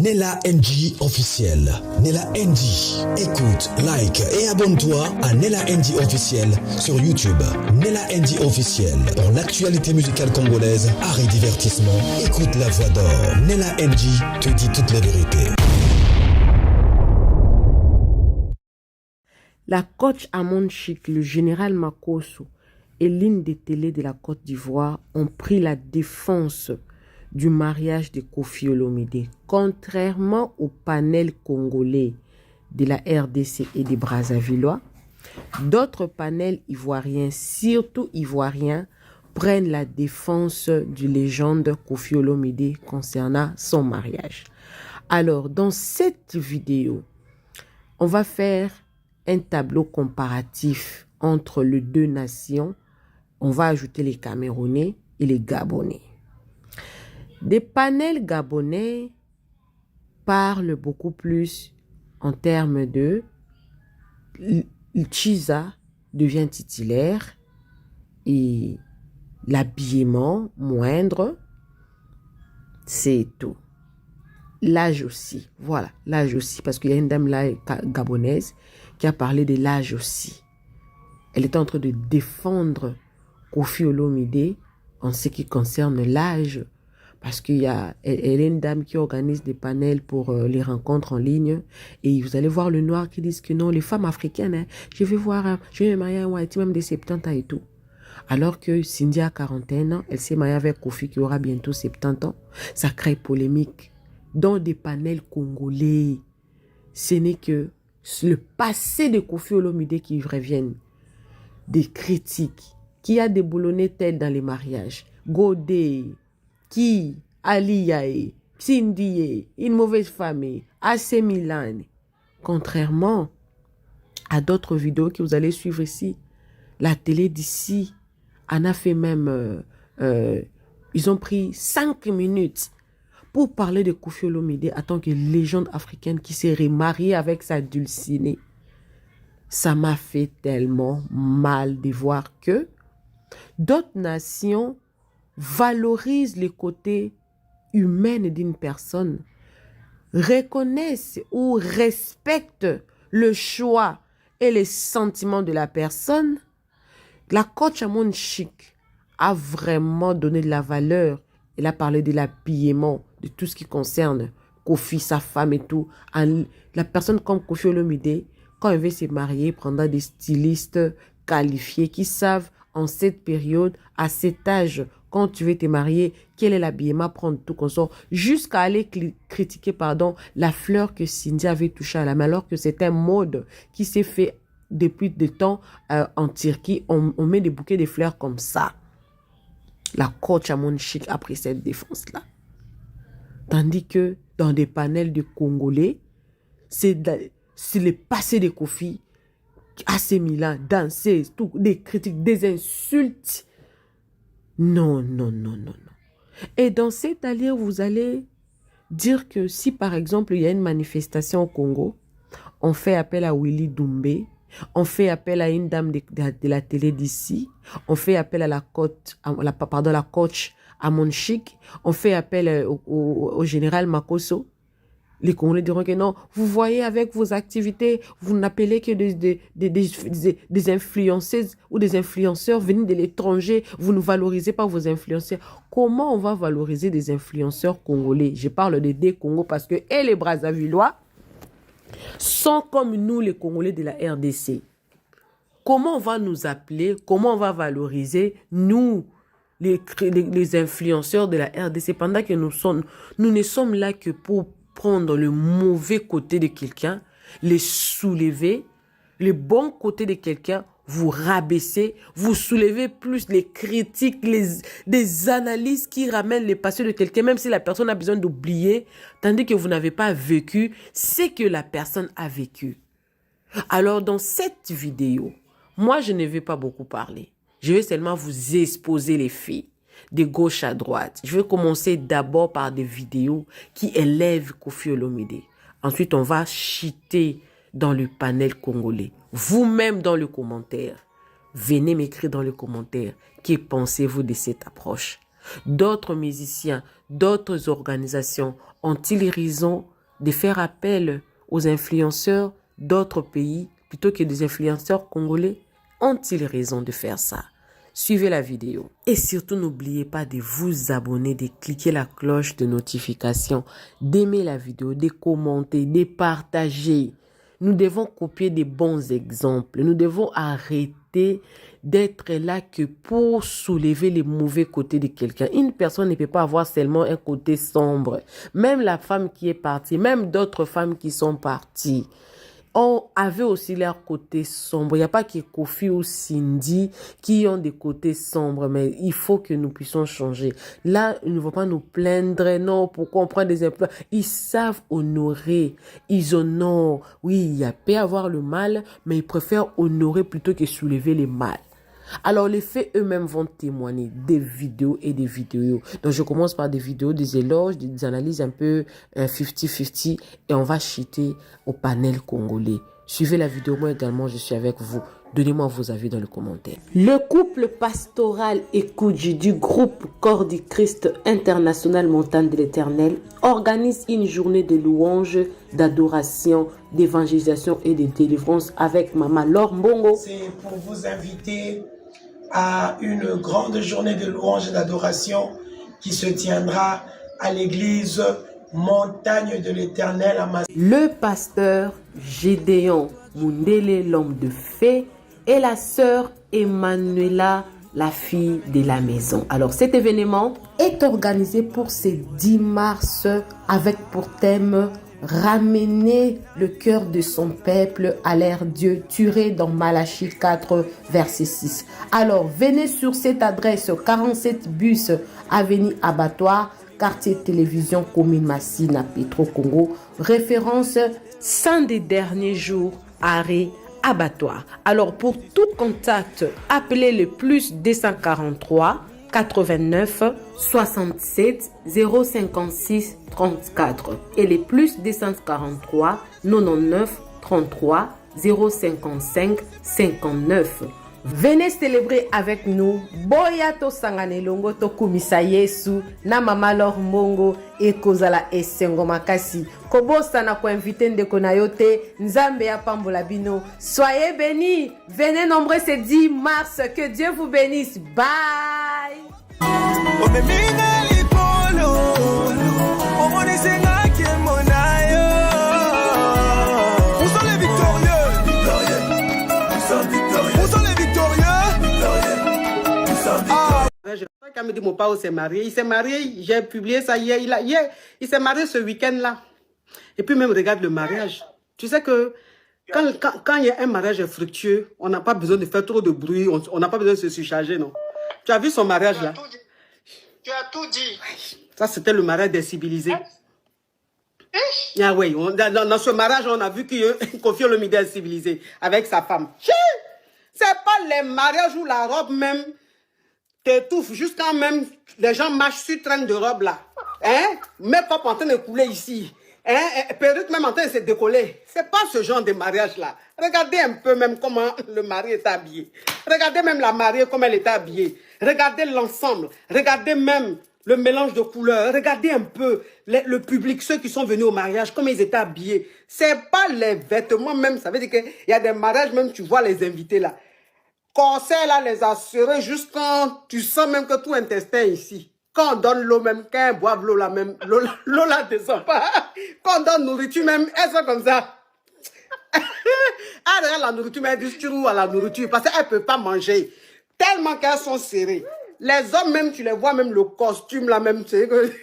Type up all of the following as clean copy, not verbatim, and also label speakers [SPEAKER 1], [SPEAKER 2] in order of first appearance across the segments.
[SPEAKER 1] Nella NG officiel. Nella NG. Écoute, like et abonne-toi à Nella NG officiel sur YouTube. Nella NG officiel. Pour l'actualité musicale congolaise, art et divertissement, écoute la voix d'or. Nella NG te dit toutes les vérités.
[SPEAKER 2] La coach Amon Chic, le général Makosso et l'une des télés de la Côte d'Ivoire ont pris la défense du mariage de Koffi Olomide. Contrairement au panel congolais de la RDC et des Brazzavillois, d'autres panels ivoiriens, surtout ivoiriens, prennent la défense du légende Koffi Olomide concernant son mariage. Alors, dans cette vidéo, on va faire un tableau comparatif entre les deux nations. On va ajouter les Camerounais et les Gabonais. Des panels gabonais parlent beaucoup plus en termes de Chiza devient titulaire et l'habillement moindre, c'est tout. L'âge aussi, voilà, l'âge aussi, parce qu'il y a une dame là gabonaise qui a parlé de l'âge aussi. Elle est en train de défendre Koffi Olomide en ce qui concerne l'âge, parce qu'il y a, elle est une dame qui organise des panels pour les rencontres en ligne, et vous allez voir le noir qui disent que non, les femmes africaines, hein, je vais me marier à un Haïti même de 70 ans et tout. Alors que Cindy a 41 ans, elle s'est mariée avec Koffi qui aura bientôt 70 ans, ça crée polémique. Dans des panels congolais, ce n'est que le passé de Koffi Olomide qui reviennent, des critiques, qui a déboulonné tel dans les mariages, Godé, qui, Ali Yaé, Cindy, une mauvaise famille, AC Milan. Contrairement à d'autres vidéos que vous allez suivre ici, la télé d'ici en a fait même, ils ont pris 5 minutes pour parler de Koffi Olomide en tant que légende africaine qui s'est remariée avec sa dulcinée. Ça m'a fait tellement mal de voir que d'autres nations valorisent les côtés humains d'une personne, reconnaissent ou respectent le choix et les sentiments de la personne. La coach Amon Chic a vraiment donné de la valeur. Elle a parlé de l'habillement, de tout ce qui concerne Koffi, sa femme et tout. La personne comme Koffi Olomide, quand elle veut se marier, prendra des stylistes qualifiés qui savent en cette période, à cet âge, quand tu veux te marier, quel est l'habillement, prendre tout consort, jusqu'à aller critiquer, la fleur que Cindy avait touchée à la main, alors que c'est un mode qui s'est fait depuis des temps en Turquie. On met des bouquets de fleurs comme ça. La coach Amon Chic a pris cette défense-là. Tandis que dans des panels de Congolais, c'est le passé de Koffi, AC Milan, danser, tout, des critiques, des insultes. Non. Et dans cet allié, vous allez dire que si par exemple il y a une manifestation au Congo, on fait appel à Willy Doumbé, on fait appel à une dame de la télé d'ici, on fait appel à la coach Amon Chic, on fait appel au général Makosso. Les Congolais diront que non, vous voyez avec vos activités, vous n'appelez que des influenceuses ou des influenceurs venus de l'étranger, vous ne valorisez pas vos influenceurs. Comment on va valoriser des influenceurs congolais? Je parle des Congo parce que les Brazzavillois sont comme nous les Congolais de la RDC. Comment on va nous appeler, comment on va valoriser nous, les influenceurs de la RDC, pendant que nous ne sommes là que pour prendre le mauvais côté de quelqu'un, les soulever, le bon côté de quelqu'un, vous rabaisser, vous soulevez plus les critiques, des analyses qui ramènent le passé de quelqu'un, même si la personne a besoin d'oublier, tandis que vous n'avez pas vécu ce que la personne a vécu. Alors, dans cette vidéo, moi, je ne vais pas beaucoup parler. Je vais seulement vous exposer les faits de gauche à droite. Je vais commencer d'abord par des vidéos qui élèvent Koffi Olomide. Ensuite, on va chuter dans le panel congolais. Vous-même dans le commentaire. Venez m'écrire dans le commentaire. Que pensez-vous de cette approche? D'autres musiciens, d'autres organisations ont-ils raison de faire appel aux influenceurs d'autres pays plutôt que des influenceurs congolais? Ont-ils raison de faire ça? Suivez la vidéo. Et surtout, n'oubliez pas de vous abonner, de cliquer la cloche de notification, d'aimer la vidéo, de commenter, de partager. Nous devons copier des bons exemples. Nous devons arrêter d'être là que pour soulever les mauvais côtés de quelqu'un. Une personne ne peut pas avoir seulement un côté sombre. Même la femme qui est partie, même d'autres femmes qui sont parties, on avait aussi leur côté sombre. Il n'y a pas que Kofi ou Cindy qui ont des côtés sombres, mais il faut que nous puissions changer. Là, ils ne vont pas nous plaindre, non, pourquoi on prend des emplois. Ils savent honorer, ils honorent. Oui, il peut y avoir le mal, mais ils préfèrent honorer plutôt que soulever les mal. Alors, les faits eux-mêmes vont témoigner des vidéos et des vidéos. Donc, je commence par des vidéos, des éloges, des analyses un peu 50-50 et on va chuter au panel congolais. Suivez la vidéo, moi également, je suis avec vous. Donnez-moi vos avis dans les commentaires. Le couple pastoral Ekoudji du groupe Corps du Christ International Montagne de l'Éternel organise une journée de louanges, d'adoration, d'évangélisation et de délivrance avec Maman Laure Mbongo.
[SPEAKER 3] C'est pour vous inviter à une grande journée de louanges et d'adoration qui se tiendra à l'église Montagne de l'Éternel à Massy.
[SPEAKER 2] Le pasteur Gédéon Mundele, l'homme de fée, et la sœur Emmanuela, la fille de la maison. Alors cet événement est organisé pour ce 10 mars avec pour thème ramener le cœur de son peuple à l'ère Dieu, tiré dans Malachie 4 verset 6. Alors venez sur cette adresse 47 bus avenue Abattoir, quartier télévision commune Massina Petro Congo, référence 100 des derniers jours, arrêt Abattoir. Alors pour tout contact, appelez le plus 243 89 67 056 34 et les plus 243 99 33 055 59. Venez célébrer avec nous. Boya to sangane longo to kumisa Yesu na Mama Laure Mbongo e kozala esengo makasi. Kobosa na ko inviter ndeko na yote nzambe ya pambola bino. Soyez bénis. Venez nombreux ce 10 mars. Que Dieu vous bénisse. Bye.
[SPEAKER 4] Quand me dit mon père s'est marié, il s'est marié, j'ai publié ça hier, il s'est marié ce week-end-là. Et puis même regarde le mariage. Tu sais que quand il y a un mariage fructueux, on n'a pas besoin de faire trop de bruit, on n'a pas besoin de se surcharger, non. Tu as vu son mariage là?
[SPEAKER 3] Tu as tout dit.
[SPEAKER 4] Ça c'était le mariage des civilisés. Ah oui, dans ce mariage on a vu que Kofi Olomide est civilisé avec sa femme. C'est pas les mariages où la robe même t'étouffe, jusqu'à même les gens marchent sur train de robe là. Hein? Make-up en train de couler ici. Hein? Perruque même en train de se décoller. C'est pas ce genre de mariage là. Regardez un peu même comment le mari est habillé. Regardez même la mariée comme elle est habillée. Regardez l'ensemble. Regardez même le mélange de couleurs. Regardez un peu le public, ceux qui sont venus au mariage, comment ils étaient habillés. C'est pas les vêtements même. Ça veut dire qu'il y a des mariages même, tu vois les invités là. Corset là, les assurer juste quand tu sens même que tout intestin ici. Quand on donne l'eau même, quand ils boivent l'eau là même, l'eau là descend pas. Quand on donne nourriture même, elles sont comme ça. Ah, regarde la nourriture, mais elles disent tu roues à la nourriture parce qu'elles ne peuvent pas manger. Tellement qu'elles sont serrées. Les hommes même, tu les vois même le costume là même, tu sais que...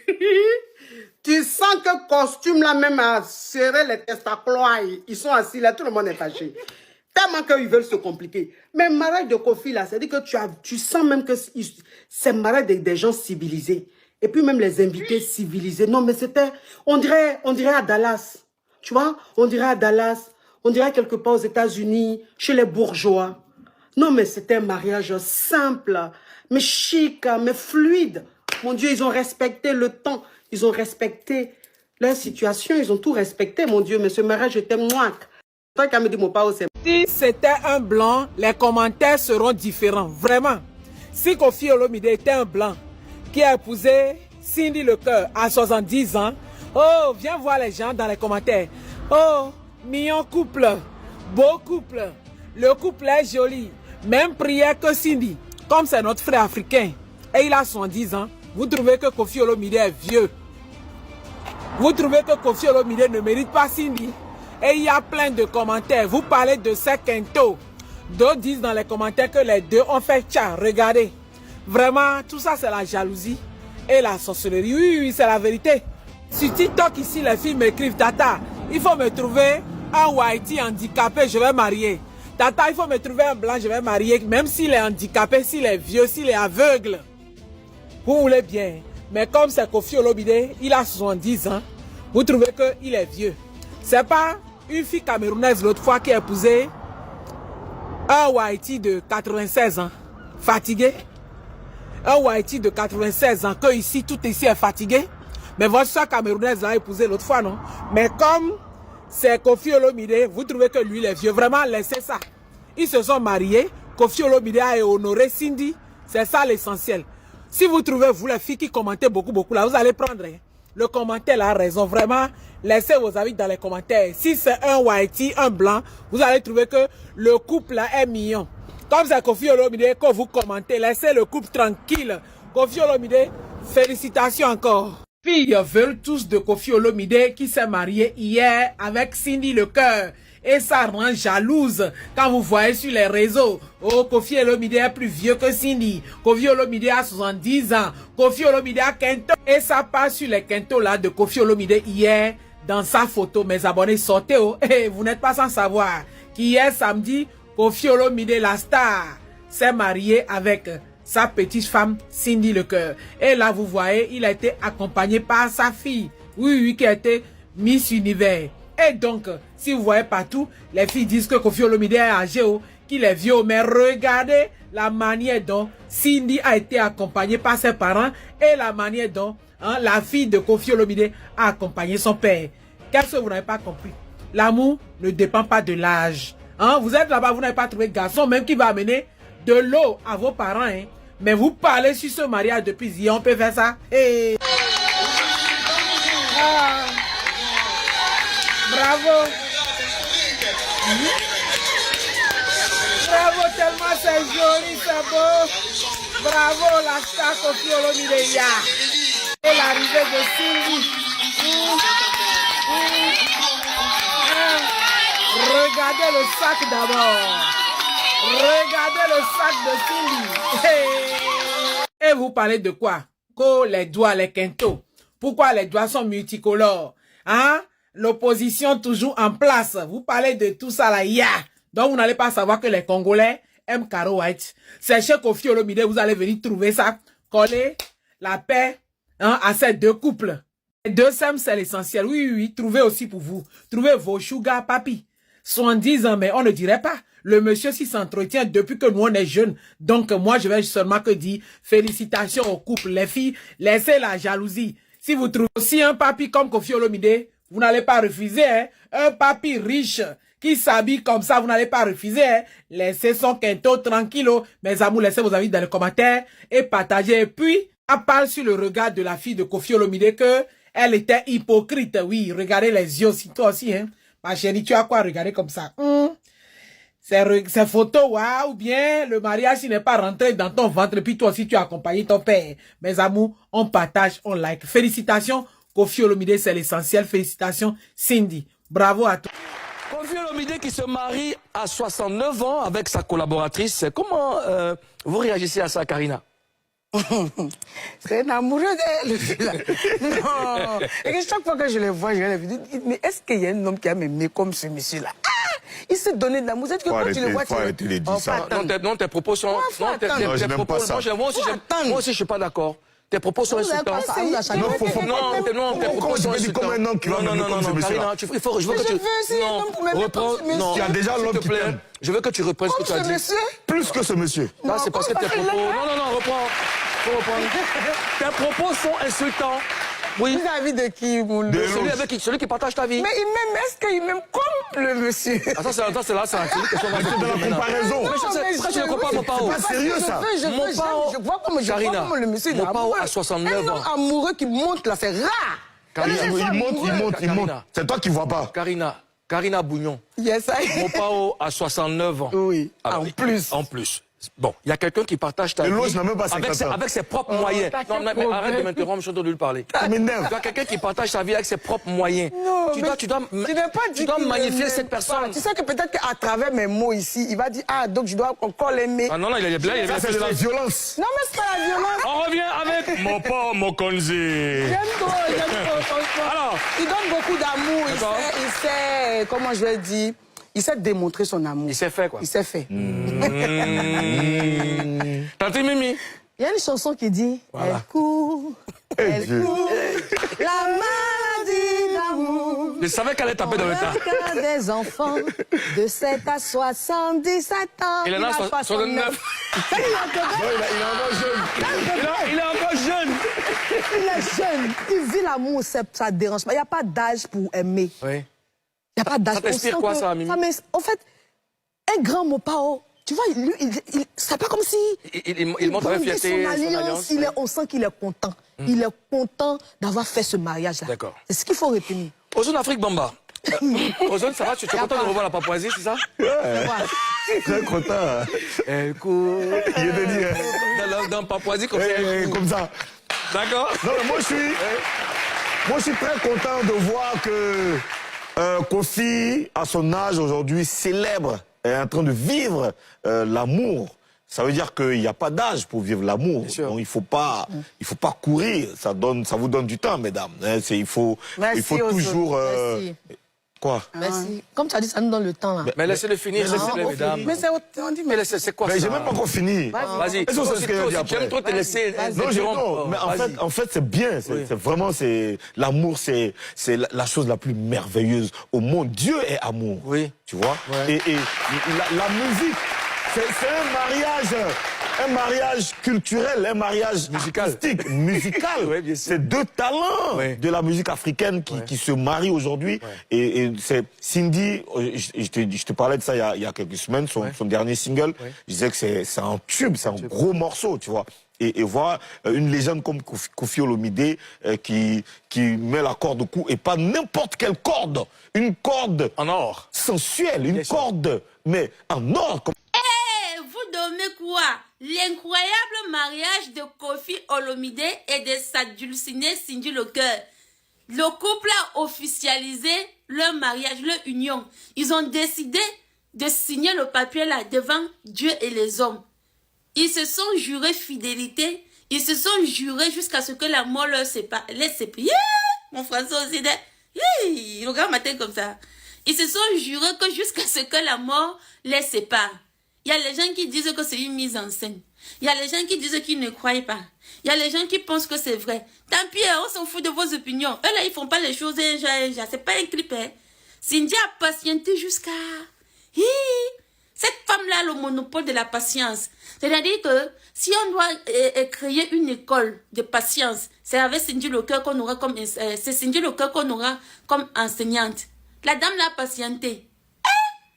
[SPEAKER 4] Tu sens que le costume là même a serré les testacles. Ils sont assis là, tout le monde est fâché. Tellement qu'ils veulent se compliquer. Mais le mariage de Kofi, là, c'est-à-dire que tu sens même que c'est le mariage des gens civilisés. Et puis même les invités civilisés. Non, mais c'était, on dirait à Dallas. Tu vois, on dirait à Dallas. On dirait quelque part aux États-Unis, chez les bourgeois. Non, mais c'était un mariage simple, mais chic, mais fluide. Mon Dieu, ils ont respecté le temps. Ils ont respecté leur situation. Ils ont tout respecté, mon Dieu. Mais ce mariage était mouac. Toi qui as me dit mon père, c'est...
[SPEAKER 5] Si c'était un blanc, les commentaires seront différents, vraiment. Si Kofi Olomide était un blanc qui a épousé Cindy Lecœur à 70 ans, Oh, viens voir les gens dans les commentaires. Oh, mignon couple, beau couple. Le couple est joli. Même prière que Cindy. Comme c'est notre frère africain et il a 70 ans, vous trouvez que Koffi Olomide est vieux. Vous trouvez que Koffi Olomide ne mérite pas Cindy. Et il y a plein de commentaires. Vous parlez de ces quintos. D'autres disent dans les commentaires que les deux ont fait tcha. Regardez. Vraiment, tout ça c'est la jalousie et la sorcellerie. Oui, oui, c'est la vérité. Sur TikTok ici, les filles m'écrivent, Tata, il faut me trouver un Whitey handicapé, je vais marier. Tata, il faut me trouver un blanc, je vais marier. Même s'il est handicapé, s'il est vieux, s'il est aveugle. Vous voulez bien. Mais comme c'est Koffi Olomide, il a 70 ans. Vous trouvez qu'il est vieux. C'est pas une fille camerounaise l'autre fois qui a épousé un Whitey de 96 ans. Fatigué. Un Whitey de 96 ans. Que ici, tout ici est fatigué. Mais votre soeur camerounaise l'a épousé l'autre fois, non? Mais comme c'est Koffi Olomide, vous trouvez que lui, il est vieux. Vraiment, laissez ça. Ils se sont mariés. Koffi Olomide a honoré Cindy. C'est ça l'essentiel. Si vous trouvez, vous, les filles qui commentez beaucoup, là, vous allez prendre. Hein. Le commentaire a raison. Vraiment, laissez vos avis dans les commentaires. Si c'est un Whitey, un blanc, vous allez trouver que le couple là est mignon. Comme c'est Koffi Olomide que vous commentez, laissez le couple tranquille. Koffi Olomide, félicitations encore. Les filles veulent tous de Koffi Olomide qui s'est marié hier avec Cindy Lecœur. Et ça rend jalouse quand vous voyez sur les réseaux. Oh, Koffi Olomide est plus vieux que Cindy. Koffi Olomide a 70 ans. Koffi Olomide a quinto. Et ça passe sur les quintos là de Koffi Olomide hier dans sa photo. Mes abonnés, sortez. Oh. Et vous n'êtes pas sans savoir qu'hier samedi, Koffi Olomide, la star, s'est marié avec sa petite femme Cindy Lecœur. Et là, vous voyez, il a été accompagné par sa fille. Oui, qui a été Miss Univers. Et donc, si vous voyez partout, les filles disent que Koffi Olomide est âgé, qu'il est vieux. Mais regardez la manière dont Cindy a été accompagnée par ses parents et la manière dont la fille de Koffi Olomide a accompagné son père. Qu'est-ce que vous n'avez pas compris? L'amour ne dépend pas de l'âge. Vous êtes là-bas, vous n'avez pas trouvé garçon même qui va amener de l'eau à vos parents. Hein. Mais vous parlez sur ce mariage depuis hier, on peut faire ça. Hey. Bravo. Bravo, tellement c'est joli, c'est beau. Bravo, la star Koffi Olomide. Et l'arrivée de Cindy. Regardez le sac d'abord. Regardez le sac de Cindy. Hey. Et vous parlez de quoi? Que les doigts, les quintos. Pourquoi les doigts sont multicolores? L'opposition toujours en place. Vous parlez de tout ça là, Donc vous n'allez pas savoir que les Congolais aiment Caro White. C'est chez Koffi Olomide, vous allez venir trouver ça. Coller la paix à ces deux couples. Les deux SEM, c'est l'essentiel. Oui, trouvez aussi pour vous. Trouvez vos sugar papi. 70 ans, mais on ne dirait pas. Le monsieur s'y s'entretient depuis que nous on est jeunes. Donc moi je vais seulement que dire félicitations au couple. Les filles, laissez la jalousie. Si vous trouvez aussi un papi comme Koffi Olomide, vous n'allez pas refuser. Hein? Un papi riche qui s'habille comme ça, vous n'allez pas refuser. Hein? Laissez son quinto tranquille. Mes amours, laissez vos avis dans les commentaires et partagez. Et puis, on parle sur le regard de la fille de Koffi Olomide que elle était hypocrite. Oui, regardez les yeux aussi, toi aussi. Hein? Ma chérie, tu as quoi regarder comme ça? Ces photos, waouh, ou bien le mariage n'est pas rentré dans ton ventre, puis toi aussi tu as accompagné ton père. Mes amours, on partage, on like. Félicitations, Koffi Olomide, c'est l'essentiel. Félicitations, Cindy. Bravo à toi.
[SPEAKER 6] Koffi Olomide qui se marie à 69 ans avec sa collaboratrice. Comment vous réagissez à ça, Karina?
[SPEAKER 7] C'est un amoureux d'elle. Non. Et que chaque fois que je les vois, je les dis, mais est-ce qu'il y a un homme qui a m'aimé comme ce monsieur-là? Il s'est donné de l'amour. C'est que quand tu le vois, tu
[SPEAKER 6] arrêter de dire ça. Non, tes propos sont...
[SPEAKER 7] Non, tes
[SPEAKER 6] propos... Moi aussi, je suis pas d'accord. Tes propos sont insultants. Non, tes propos sont insultants. Non, Karina, je veux que tu... Non, reprends... Non, s'il te plaît, je veux que tu reprennes ce que tu as dit.
[SPEAKER 8] Plus que ce monsieur.
[SPEAKER 6] Non, c'est parce que tes propos... Non, reprends. Faut reprendre. Tes propos sont insultants. Oui.
[SPEAKER 7] Vis-à-vis de qui?
[SPEAKER 6] Celui qui partage ta vie.
[SPEAKER 7] Mais il m'aime, est-ce qu'il m'aime comme le monsieur?
[SPEAKER 6] Attends, c'est là, c'est un truc.
[SPEAKER 8] C'est de la comparaison.
[SPEAKER 6] Pourquoi tu ne comprends pas mon pao?
[SPEAKER 8] C'est pas sérieux ça.
[SPEAKER 7] Je vois comme le monsieur.
[SPEAKER 6] Mon pao a 69 ans.
[SPEAKER 7] Un homme amoureux qui monte là, c'est rare.
[SPEAKER 8] Il monte. C'est toi qui vois pas.
[SPEAKER 6] Karina Bougnon.
[SPEAKER 7] Yes,
[SPEAKER 6] Mopao a 69 ans.
[SPEAKER 7] Oui,
[SPEAKER 6] alors, en plus. Bon, il y a quelqu'un qui partage ta vie avec ses propres moyens. Non, mais arrête de m'interrompre, je suis en train de lui parler. Tu as quelqu'un qui partage sa vie avec ses propres moyens.
[SPEAKER 7] Non,
[SPEAKER 6] tu dois magnifier cette personne.
[SPEAKER 7] Tu sais que peut-être qu'à travers mes mots ici, il va dire, ah, donc je dois encore l'aimer.
[SPEAKER 6] Ah non, il est bien.
[SPEAKER 8] Ça, c'est de la violence.
[SPEAKER 7] Non, mais c'est pas la violence.
[SPEAKER 6] On revient avec Mopo Mokonzi.
[SPEAKER 7] J'aime trop. Alors, il donne beaucoup d'amour. Il sait, comment je vais dire, il sait démontrer son amour.
[SPEAKER 6] Il sait faire quoi?
[SPEAKER 7] Il sait faire.
[SPEAKER 6] Tante Mimi.
[SPEAKER 9] Il y a une chanson qui dit,
[SPEAKER 6] voilà.
[SPEAKER 9] Elle court, la maladie d'amour.
[SPEAKER 6] Je savais qu'elle allait taper dans le tas.
[SPEAKER 9] Des enfants de 7 à 77 ans.
[SPEAKER 6] Il en a 69.
[SPEAKER 8] Il est encore jeune.
[SPEAKER 6] Il est encore jeune.
[SPEAKER 9] Il est jeune. Il vit l'amour, ça dérange pas. Il n'y a pas d'âge pour aimer.
[SPEAKER 6] Oui.
[SPEAKER 9] Il n'y a pas d'âge.
[SPEAKER 6] Ça t'inspire quoi, ça, Mimi?
[SPEAKER 9] En fait, un grand mot Pao, tu vois, c'est pas comme si...
[SPEAKER 6] Il montre avec fierté son alliance.
[SPEAKER 9] On sent qu'il est content. Il est content d'avoir fait ce mariage-là.
[SPEAKER 6] D'accord.
[SPEAKER 9] C'est ce qu'il faut retenir.
[SPEAKER 6] Ozone Afrique Bamba. Ozone, ça va? Tu es content de revoir la Papouasie, c'est ça?
[SPEAKER 8] Très content.
[SPEAKER 6] Elle court.
[SPEAKER 8] Il est dit.
[SPEAKER 6] Dans Papouasie, comme
[SPEAKER 8] ça.
[SPEAKER 6] D'accord.
[SPEAKER 8] Non, mais moi, je suis très content de voir que Kofi, à son âge aujourd'hui, célèbre, est en train de vivre l'amour. Ça veut dire qu'il n'y a pas d'âge pour vivre l'amour. Donc il faut pas courir. Ça vous donne du temps, mesdames. Il faut toujours. Quoi?
[SPEAKER 9] Merci. Comme tu as dit, ça nous donne le temps là.
[SPEAKER 6] Mais laissez-le finir, mesdames.
[SPEAKER 7] Mais
[SPEAKER 6] c'est quoi ça?
[SPEAKER 8] Mais j'ai même pas encore fini.
[SPEAKER 6] Vas-y.
[SPEAKER 8] J'aime
[SPEAKER 6] trop te laisser.
[SPEAKER 8] Non, mais en fait, c'est bien. C'est vraiment, l'amour, c'est la chose la plus merveilleuse au monde. Dieu est amour.
[SPEAKER 6] Oui.
[SPEAKER 8] Tu vois? Et la musique, c'est un mariage culturel, un mariage musical.
[SPEAKER 6] Oui,
[SPEAKER 8] c'est deux talents de la musique africaine qui se marient aujourd'hui. Et c'est Cindy, je te parlais de ça il y a quelques semaines, son dernier single. Je disais que c'est un tube, c'est un gros morceau, tu vois. Et voir une légende comme Koffi Olomide qui met la corde au cou, et pas n'importe quelle corde, une corde
[SPEAKER 6] en or,
[SPEAKER 8] sensuelle, une corde, mais en or.
[SPEAKER 10] Vous donnez quoi? L'incroyable mariage de Koffi Olomide et de sa dulcinée Cindy Lecœur. Le couple a officialisé leur mariage, leur union. Ils ont décidé de signer le papier là devant Dieu et les hommes. Ils se sont jurés fidélité. Ils se sont jurés jusqu'à ce que la mort leur sépare. Les sépare. Yeah! Mon français aussi, il regarde matin comme ça. Ils se sont jurés que jusqu'à ce que la mort les sépare. Il y a les gens qui disent que c'est une mise en scène. Il y a les gens qui disent qu'ils ne croient pas. Il y a les gens qui pensent que c'est vrai. Tant pis, on s'en fout de vos opinions. Eux là, ils font pas les choses c'est pas un clip. Hein. Cindy a patienté jusqu'à... Cette femme-là a le monopole de la patience. C'est-à-dire que si on doit créer une école de patience, c'est avec Cindy Lecœur qu'on aura comme enseignante. La dame l'a patienté.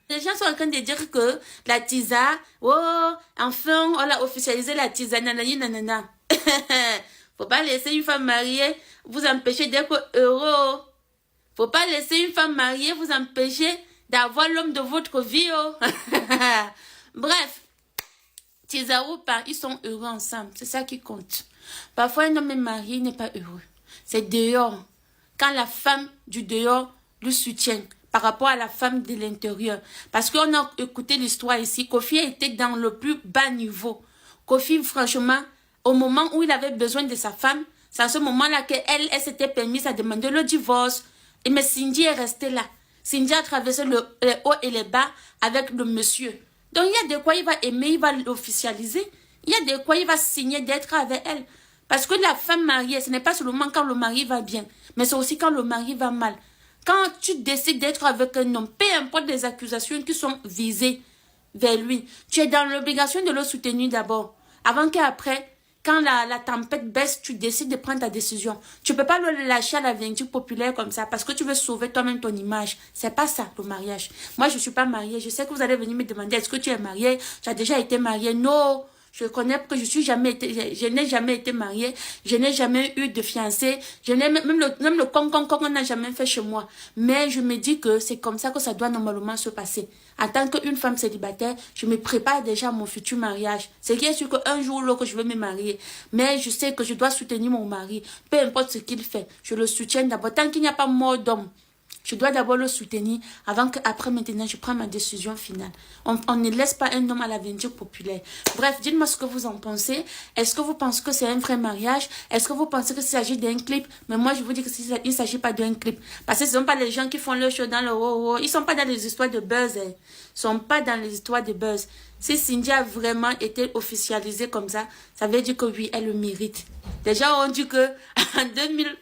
[SPEAKER 10] Les gens sont en train de dire que la tisa, enfin, on a officialisé la tisa, nanana. Faut pas laisser une femme mariée vous empêcher d'être heureux. Faut pas laisser une femme mariée vous empêcher d'avoir l'homme de votre vie. Bref, tisa ou pas, ils sont heureux ensemble. C'est ça qui compte. Parfois, un homme marié n'est pas heureux. C'est dehors. Quand la femme du dehors le soutient par rapport à la femme de l'intérieur. Parce qu'on a écouté l'histoire ici. Koffi était dans le plus bas niveau. Koffi, franchement, au moment où il avait besoin de sa femme, c'est à ce moment-là qu'elle s'était permise à demander le divorce. Mais Cindy est restée là. Cindy a traversé les hauts et les bas avec le monsieur. Donc il y a de quoi il va aimer, il va l'officialiser. Il y a de quoi il va signer d'être avec elle. Parce que la femme mariée, ce n'est pas seulement quand le mari va bien, mais c'est aussi quand le mari va mal. Quand tu décides d'être avec un homme, peu importe les accusations qui sont visées vers lui, tu es dans l'obligation de le soutenir d'abord. Avant qu'après, quand la tempête baisse, tu décides de prendre ta décision. Tu ne peux pas le lâcher à la vindicte populaire comme ça parce que tu veux sauver toi-même ton image. C'est pas ça, le mariage. Moi, je ne suis pas mariée. Je sais que vous allez venir me demander, est-ce que tu es mariée? Tu as déjà été mariée? Non, Je connais que je n'ai jamais été mariée, je n'ai jamais eu de fiancé, même le con, on n'a jamais fait chez moi. Mais je me dis que c'est comme ça que ça doit normalement se passer. En tant qu'une femme célibataire, je me prépare déjà à mon futur mariage. C'est bien sûr qu'un jour ou l'autre, je vais me marier. Mais je sais que je dois soutenir mon mari, peu importe ce qu'il fait. Je le soutiens d'abord. Tant qu'il n'y a pas mort d'homme, je dois d'abord le soutenir avant qu'après maintenant je prenne ma décision finale. On ne laisse pas un homme à l'aventure populaire. Bref, dites-moi ce que vous en pensez. Est-ce que vous pensez que c'est un vrai mariage? Est-ce que vous pensez que s'agit d'un clip? Mais moi, je vous dis qu'il ne s'agit pas d'un clip. Parce que ce ne sont pas les gens qui font leur show dans le oh. Ils ne sont pas dans les histoires de buzz. Ils ne sont pas dans les histoires de buzz. Si Cindy a vraiment été officialisée comme ça, ça veut dire que oui, elle le mérite. Déjà, on dit que en 2000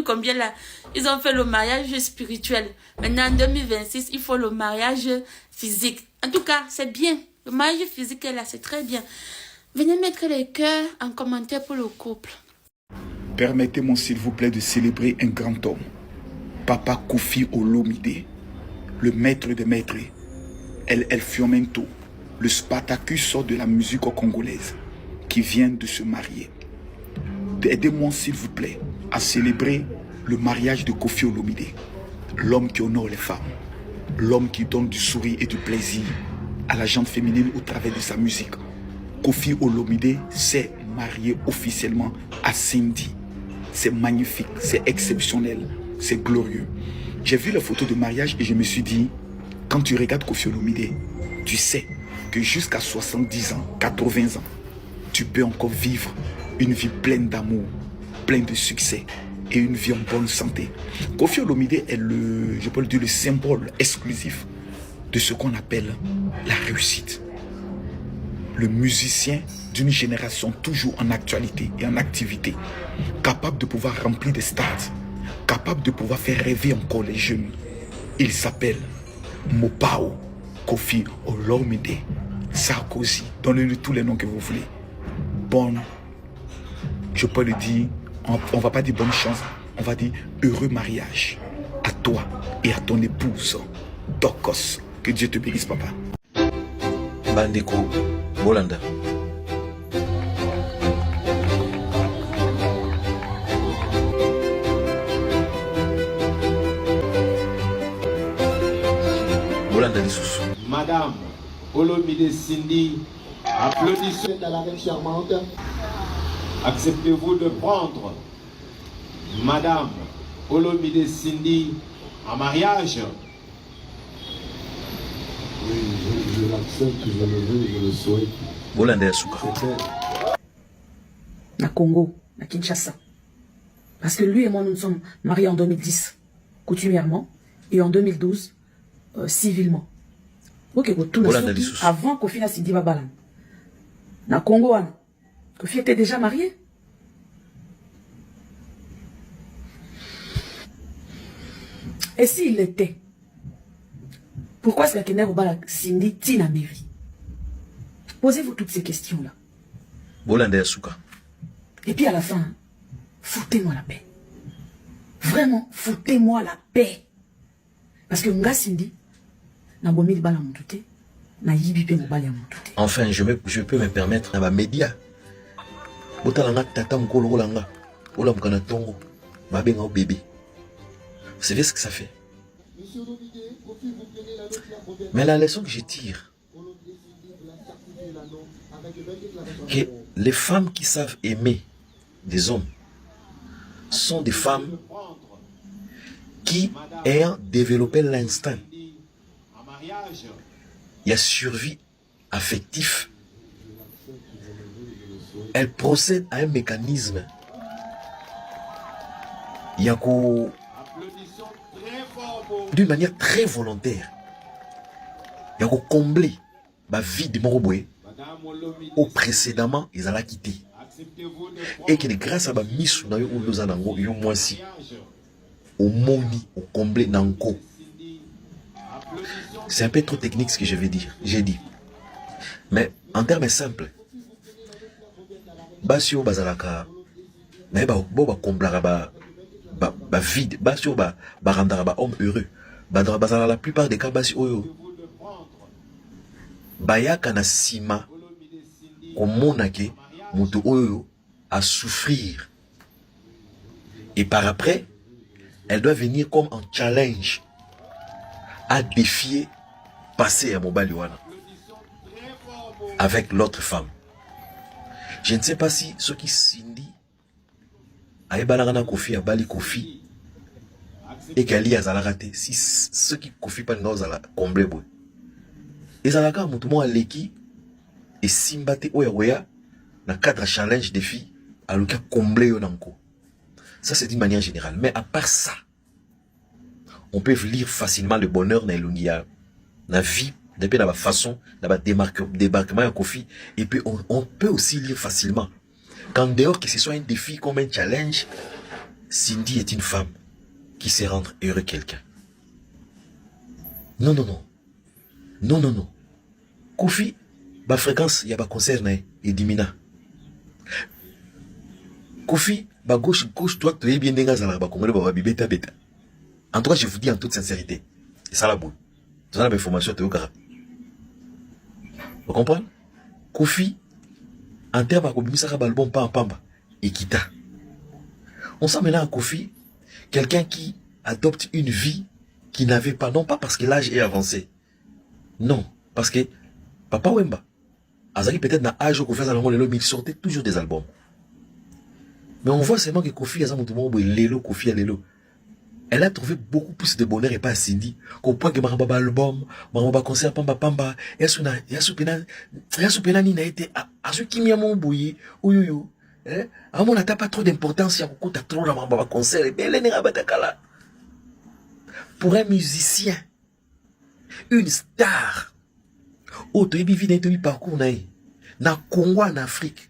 [SPEAKER 10] combien là, ils ont fait le mariage spirituel. Maintenant en 2026, il faut le mariage physique. En tout cas, c'est bien. Le mariage physique est là, c'est très bien. Venez mettre les cœurs en commentaire pour le couple.
[SPEAKER 11] Permettez-moi s'il vous plaît de célébrer un grand homme. Papa Kofi Olomide, le maître des maîtres, El Fiumento, le Spartacus de la musique congolaise, qui vient de se marier. Aidez-moi s'il vous plaît à célébrer le mariage de Kofi Olomide, l'homme qui honore les femmes, l'homme qui donne du sourire et du plaisir à la gente féminine au travers de sa musique. Kofi Olomide s'est marié officiellement à Cindy. C'est magnifique, c'est exceptionnel, c'est glorieux. J'ai vu la photo de mariage et je me suis dit, quand tu regardes Kofi Olomide, tu sais que jusqu'à 70 ans, 80 ans, tu peux encore vivre une vie pleine d'amour, pleine de succès et une vie en bonne santé. Kofi Olomide est je peux le dire, le symbole exclusif de ce qu'on appelle la réussite. Le musicien d'une génération toujours en actualité et en activité, capable de pouvoir remplir des stades, capable de pouvoir faire rêver encore les jeunes. Il s'appelle Mopao Kofi Olomide Sarkozy. Donnez-lui tous les noms que vous voulez. Bonne, je peux le dire, on ne va pas dire bonne chance, on va dire heureux mariage à toi et à ton épouse, Dokos. Que Dieu te bénisse, papa.
[SPEAKER 12] Bandeko, Bolanda. Bolanda Lissus.
[SPEAKER 13] Madame Olomide Cindy, applaudissez à la reine charmante. Acceptez-vous de prendre Madame Olomide Cindy en mariage?
[SPEAKER 14] Oui, je l'accepte, je le veux, je le souhaite.
[SPEAKER 12] Bolanda Yasuka.
[SPEAKER 15] Na Congo, na Kinshasa. Parce que lui et moi, nous nous sommes mariés en 2010, coutumièrement, et en 2012, civilement. Ok, tout avant Kofi na Cindy Babalan. Na Congo, Kofi était déjà marié. Et s'il l'était, pourquoi est-ce qu'il y a Cindy Tina Mary? Posez-vous toutes ces questions-là. Et puis à la fin, foutez-moi la paix. Vraiment, foutez-moi la paix. Parce que Nga Cindy, n'a pas mis de balle à mon touté, n'a yibi pe mon balle à mon touté.
[SPEAKER 12] Enfin, je peux me permettre à ma média. Botalanga tata mkolo olanga, ola mkana tongo, babenga au bébé. Vous savez ce que ça fait? Mais la leçon que je tire, que les femmes qui savent aimer des hommes sont des femmes qui, ayant développé l'instinct, il y a survie affectif, elles procèdent à un mécanisme. Il y a d'une manière très volontaire. Il y a combler ma vie de Moroboué au précédemment ils allaient quitter et que grâce à ma mise na yo uzanango yo mwasi au moni au combler nanko. C'est un peu trop technique ce que je vais dire, j'ai dit, mais en termes simples, basio bazalaka mais ba combler ba vide, basio ba rendre ba homme heureux, bazala la plupart des cas basio oyo bayaka na sima komona ke moto oyo à souffrir. Et par après, elle doit venir comme un challenge à défier passer à Mobaliwana avec l'autre femme. Je ne sais pas si ce qui Cindy a balagana Kofi a bali Kofi et qu'elle y a raté, si ceux qui Kofi pas nous a comblé. Et ça va tout le monde leki et Simbate Oya na cadre challenge défi à l'oka comblé yonanko. Ça c'est d'une manière générale. Mais à part ça, on peut lire facilement le bonheur dans l'ungia, dans la vie, depuis la façon, dans le débarquement à Kofi. Et puis on peut aussi lire facilement qu'en dehors que ce soit un défi comme un challenge, Cindy est une femme qui sait rendre heureux quelqu'un. Non, non, non. Non, non, non. Kofi, la fréquence, il y a pas concert et dimina. Kofi, ba gauche, droite, tu es bien dégagé, ba congolais, ba bibeta, beta. En tout cas, je vous dis en toute sincérité. Et ça la boule. Tu as l'information, tu es au carré. Vous comprenez? Kofi, en termes de Kofi, ça va le bon pamba. Et Kita. On sent maintenant à Kofi, quelqu'un qui adopte une vie qu'il n'avait pas, non pas parce que l'âge est avancé. Non, parce que Papa Wemba, Azaki peut-être dans l'âge où Kofi a mais il sortait toujours des albums. Mais on voit seulement que Kofi a Lelo, Kofi a Lelo. Elle a trouvé beaucoup plus de bonheur et pas Cindy. Qu'au point que Maramba album, Maramba concert Pamba Pamba, Yasupena n'a été à ce qui m'a mon bouilli, ouyouyou. À mon n'a pas trop d'importance, il y a beaucoup de trop dans Maramba concert, et bien elle n'est pas là. Pour un musicien, une star, auto et bivine et parcours na Congo en Afrique,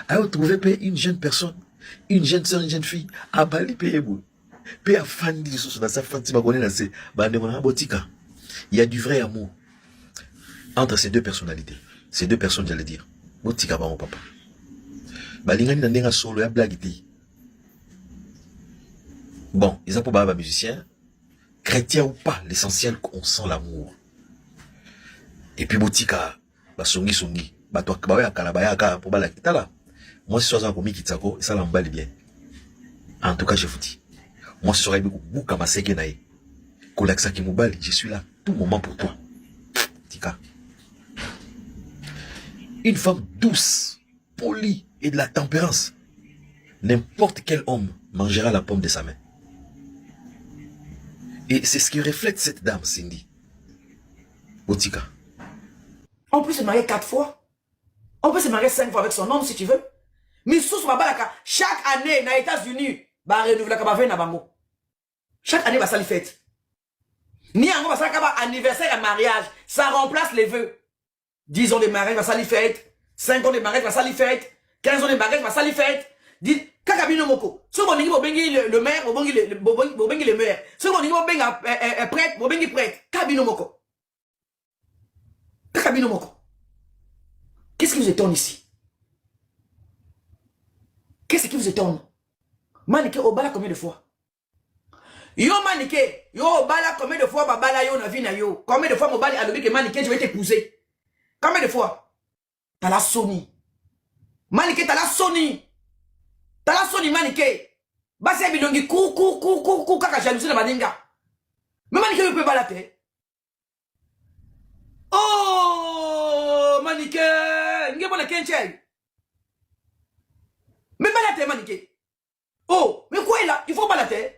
[SPEAKER 12] a trouvé une jeune personne, une jeune soeur, une jeune fille, à Bali Payebou. Il y a du vrai amour entre ces deux personnalités. Ces deux personnes, j'allais dire. Botika ba mon papa. Bon, ils ont pas musicien, chrétien ou pas, l'essentiel qu'on sent l'amour. Et puis Botika, ba songi, ba toi kabaya kalabaya ka pour bala kitala. Moi si sois komi kitako, ça l'emballe bien. En tout cas, je vous dis. Moi, je serai beaucoup comme à Sekenaï. Kolaksa Kimoubali, je suis là tout moment pour toi. Tika. Une femme douce, polie et de la tempérance. N'importe quel homme mangera la pomme de sa main. Et c'est ce qui reflète cette dame, Cindy. Botika.
[SPEAKER 15] On peut se marier 4 fois. On peut se marier 5 fois avec son homme si tu veux. Mais sous chaque année, dans les États-Unis, bah renouveler la kabave na bango. Chaque année, bah ça les fête. Ni en gros, ça anniversaire et mariage, ça remplace les vœux. 10 ans de mariage, bah ça les fête. 5 ans de mariage, bah ça les fête. 15 ans de mariage, bah ça les fête. Dit kakabino moko. Ce qu'on dit bobengi le maire, bobengi le maire. Ce qu'on dit bobengi prêtre, bobengi prêtre. Kabino moko. Kakabino moko. Qu'est-ce qui vous étonne ici? Qu'est-ce qui vous étonne? Manike obala combien de fois? Yo manike, yo obala combien de fois babala yo na vie na yo? Combien de fois mobali alobi que manike je vais t'épouser? Combien de fois? T'as la Sony. Manike t'as la Sony. T'as la Sony manike. Basi bilongi kou kaka jalousie na badinga. Mais manike yo peut bala te. Oh manike, nge bona kenchel. Mais bala te manike. Oh, mais quoi est là? Il faut pas la terre.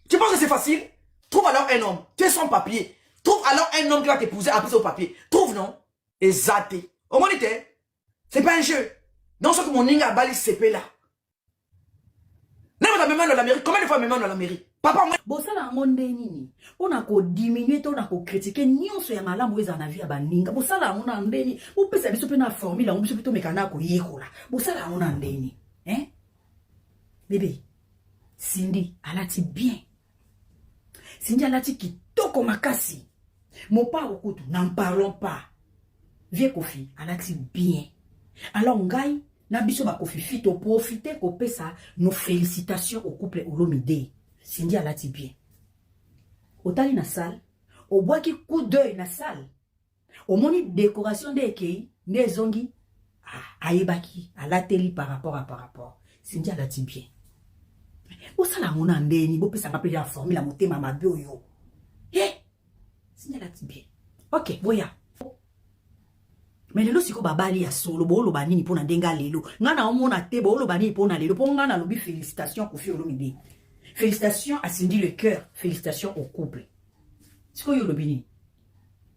[SPEAKER 15] Tu penses que c'est facile? Trouve alors un homme. Tu es sans papier. Trouve alors un homme qui va t'épouser après au papier. Trouve, non? Exact. Au moins, c'est pas un jeu. Dans ce que mon ninga bali CP là. Combien de fois même dans la mairie? Papa, moi. Bon, ça la monde nini. On a qu'au diminuer, on a qu'au critiquer. Ni on se y'a malade, ou en avis à baninga. Bon, ça la on a ndeni. Ou peut se biso na formule, on peut plutôt mécana ko yeko là. Bon, ça la on a ndeni. Hein? Bébé. Cindy, elle a dit bien. Cindy, elle a dit qui toko makasi. Mon père, n'en parlons pas. Vieux Kofi, elle a dit bien. Alors, Ngaï, Nabiso ba Kofi fito profiter ko pesa nos félicitations au couple Olomide. Cindy, elle a dit bien. Au tali na salle, au bois qui coup d'œil na salle.
[SPEAKER 16] Au moins, décoration des kei, des zongi, aïbaki, à la télé par rapport. Cindy a la bien. Où ça la mon andeni, beau ça va payer la formule, la montée, ma yo. Eh, Cindy a la bien. Ok, voya. Mais lelo siko babali ya solo, bo lo bani ni pona denga lelo. Ngana omona te, bo lo bani pona lelo. Po ngana lobi félicitations Koffi Olomide. Félicitations à Cindy le cœur. Félicitations au couple. Siko yo lobini.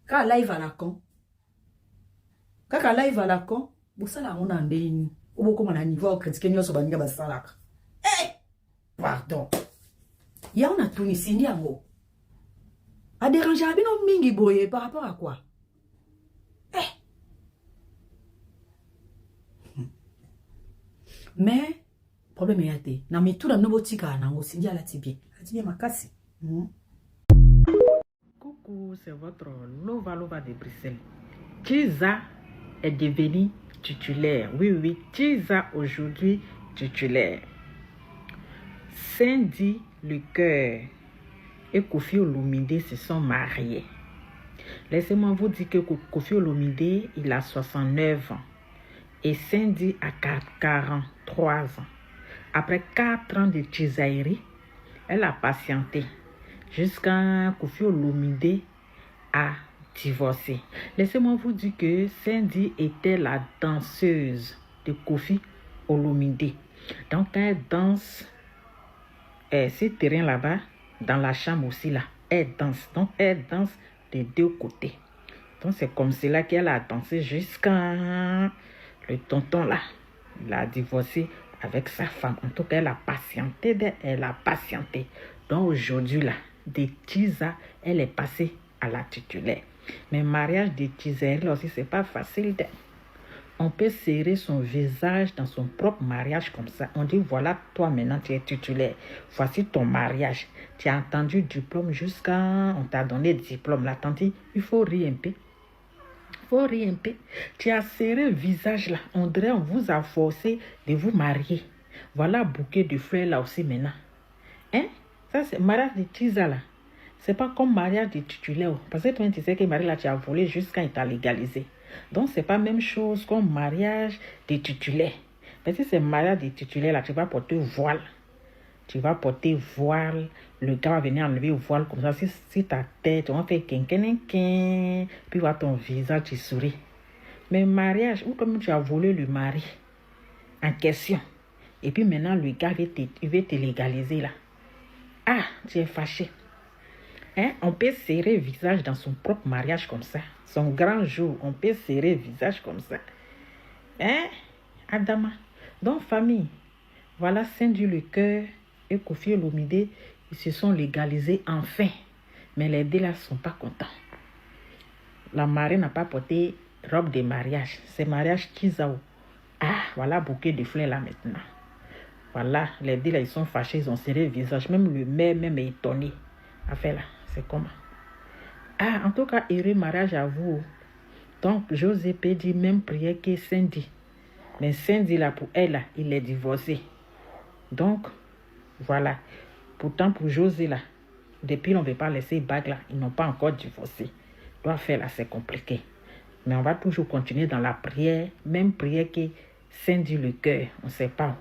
[SPEAKER 16] Quand live à la con. Quand live à la con, bo sala mona ndeni. Obo koma na niveau critique nyoso baninga basalaka. Eh! Pardon. Ya on a tout ni Cindy yango. A déranger abino mingi boye par rapport à quoi? Mais, problème est athée. Na mi tout la nobotika na ngo Cindy a la tibie. La tibie makasi.
[SPEAKER 17] Coucou, c'est votre Lova de Bruxelles. Chiza est devenue titulaire. Oui, Chiza aujourd'hui titulaire. Cindy le cœur et Koffi Olomide se sont mariés. Laissez-moi vous dire que Koffi Olomide, il a 69 ans. Et Cindy a 43 ans. Après 4 ans de chisaillerie, elle a patienté jusqu'à Koffi Olomide a divorcé. Laissez-moi vous dire que Cindy était la danseuse de Koffi Olomide. Donc elle danse ce terrain là-bas, dans la chambre aussi là. Elle danse. Donc elle danse des deux côtés. Donc c'est comme cela qu'elle a dansé jusqu'à... Le tonton là, il a divorcé avec sa femme. En tout cas, elle a patienté. Donc aujourd'hui là, de Chiza, elle est passée à la titulaire. Mais mariage de Chiza, elle aussi, c'est pas facile. On peut serrer son visage dans son propre mariage comme ça. On dit, voilà, toi maintenant, tu es titulaire. Voici ton mariage. Tu as entendu diplôme jusqu'à... On t'a donné diplôme là. T'as dit, il faut rire un peu. Tu as serré le visage là. On dirait on vous a forcé de vous marier. Voilà bouquet de fleurs là aussi maintenant. Hein? Ça c'est mariage de Chiza là. C'est pas comme mariage de titulaire. Parce que toi tu sais que mariage là tu as volé jusqu'à il t'a légalisé. Donc c'est pas même chose comme mariage de titulaire. Parce que c'est mariage de titulaire là tu vas porter voile. Le gars va venir enlever le voile comme ça. Si ta tête, on fait quinquin, puis voir ton visage, tu souris. Mais mariage, ou comme tu as volé le mari en question, et puis maintenant le gars il veut te légaliser là. Ah, tu es fâché. Hein? On peut serrer le visage dans son propre mariage comme ça. Son grand jour, on peut serrer le visage comme ça. Hein? Adama. Donc famille, voilà Cindy le cœur et Koffi Olomide, ils se sont légalisés enfin. Mais les deux là ne sont pas contents. La mariée n'a pas porté robe de mariage. C'est mariage Chizao. Ah, voilà bouquet de fleurs là maintenant. Voilà, les deux là, ils sont fâchés, ils ont serré le visage. Même le maire même est étonné. Enfin là, c'est comment? Ah, en tout cas, heureux mariage à vous. Donc, José peut dire même prière que Cindy. Mais Cindy là, pour elle là, il est divorcé. Donc, voilà. Pourtant, pour José, là, depuis on ne veut pas laisser bague, là, ils n'ont pas encore divorcé. Doit faire, là, c'est compliqué. Mais on va toujours continuer dans la prière, même prière que Cindy le cœur, on ne sait pas.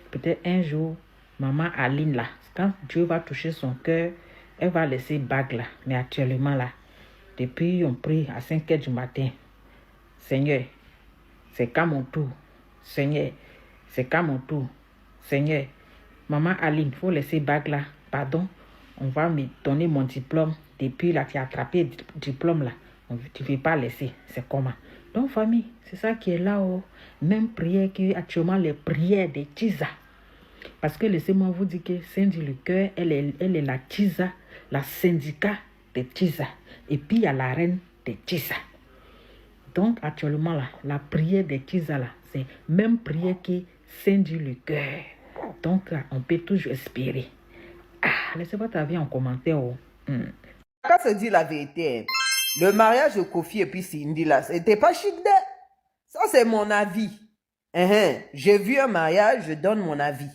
[SPEAKER 17] Peut-être un jour, maman Aline, là, quand Dieu va toucher son cœur, elle va laisser bague, là. Mais actuellement, là, depuis on prie à 5 h du matin, Seigneur, c'est qu'à mon tour. Seigneur, c'est qu'à mon tour. Seigneur, maman Aline, il faut laisser bague là. Pardon, on va me donner mon diplôme. Depuis là, tu as attrapé le diplôme là. Tu ne veux pas laisser. C'est comment? Donc, famille, c'est ça qui est là. Oh. Même prière que actuellement les prières de Chiza. Parce que laissez-moi vous dire que Cindy le cœur, elle est la Chiza, la syndicat de Chiza. Et puis il y a la reine de Chiza. Donc, actuellement là, la prière de Chiza là, c'est même prière que Cindy le cœur. Donc, on peut toujours espérer. Ah, laissez-moi ta vie en commentaire. Oh.
[SPEAKER 18] Quand se dit la vérité, le mariage de Koffi et puis Cindy là, c'était pas chic de. Ça, c'est mon avis. J'ai vu un mariage, je donne mon avis.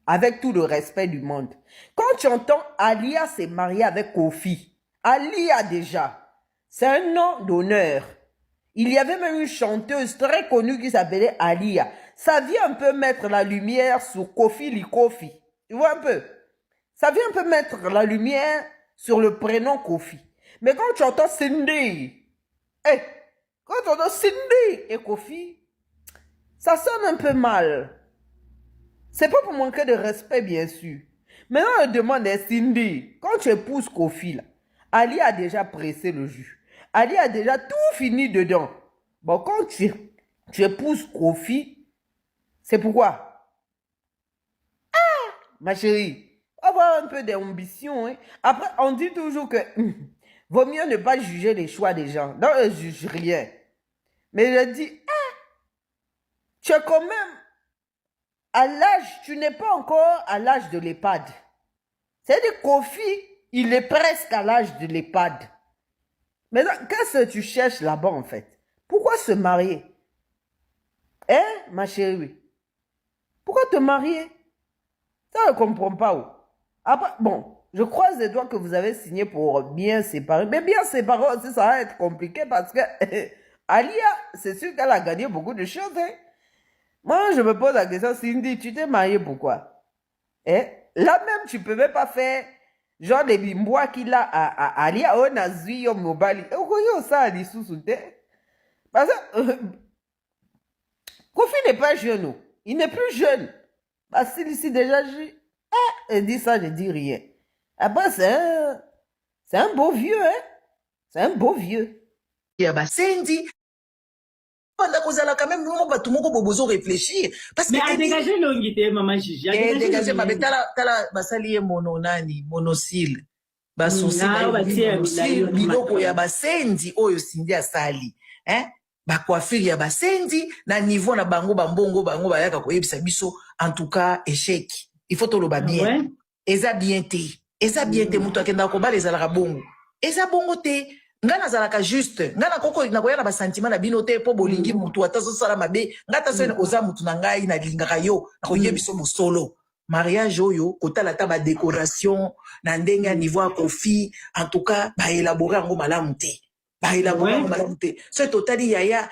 [SPEAKER 18] Avec tout le respect du monde. Quand tu entends Alia s'est mariée avec Koffi, Alia déjà, c'est un nom d'honneur. Il y avait même une chanteuse très connue qui s'appelait Alia. Ça vient un peu mettre la lumière sur Kofi Likofi. Tu vois un peu? Ça vient un peu mettre la lumière sur le prénom Kofi. Mais quand tu entends Cindy, quand tu entends Cindy et Kofi, ça sonne un peu mal. C'est pas pour manquer de respect, bien sûr. Maintenant, on demande à Cindy, quand tu épouses Kofi, là, Ali a déjà pressé le jus. Ali a déjà tout fini dedans. Bon, quand tu épouses Kofi, c'est pourquoi? Ah, ma chérie, avoir un peu d'ambition. Hein. Après, on dit toujours que vaut mieux ne pas juger les choix des gens. Non, je ne juge rien. Mais je dis, tu es quand même à l'âge, tu n'es pas encore à l'âge de l'EHPAD. C'est-à-dire Kofi, il est presque à l'âge de l'EHPAD. Mais qu'est-ce que tu cherches là-bas en fait? Pourquoi se marier? Hein, ma chérie? Pourquoi te marier? Ça, je ne comprends pas où. Après, bon, je croise les doigts que vous avez signé pour bien séparer. Mais bien séparer aussi, ça va être compliqué parce que Alia, c'est sûr qu'elle a gagné beaucoup de choses. Hein? Moi, je me pose la question, Cindy, tu t'es mariée pourquoi? Hein? Là même, tu ne peux même pas faire genre les bimbois qu'il a à Alia, on a zui au mobile. On ça à sous parce que Kofi n'est pas jeune. Il n'est plus jeune. Parce qu'il ici déjà, il dit ça, je dis rien. Après, c'est un beau vieux, hein? C'est un beau vieux.
[SPEAKER 19] Il y a Cindy. Quand même, nous, on va tout le monde besoin réfléchir. Parce
[SPEAKER 20] mais à dégager l'ongité, maman Gigi.
[SPEAKER 19] À dégager, mais t'as basali mononani, monocile. Basosi, biloko ya basendi, oyo Cindy asali. Hein? Coiffure ya basendi, na niveau na bango, bango, bayaka koyebisa biso, en tout cas, échec. Il faut tout le bien. Eza bien te. Eza bien te, mutu akenda koba les alaka bongo. Eza bongo te. Ngana zalaka juste. Ngana koko na koyala ba sentiment na bino te po bolingi mutu atazo sala mabe. Ngata so oza mutu na ngai na lingaka yo. Na koyebiso mo solo. Mariage oyo kotala ta ba décoration na ndenge ya niveau ya Kofi, en tout cas ba élaborer ngo malamu te. Ba élaborer ngo malamu te. So totali ya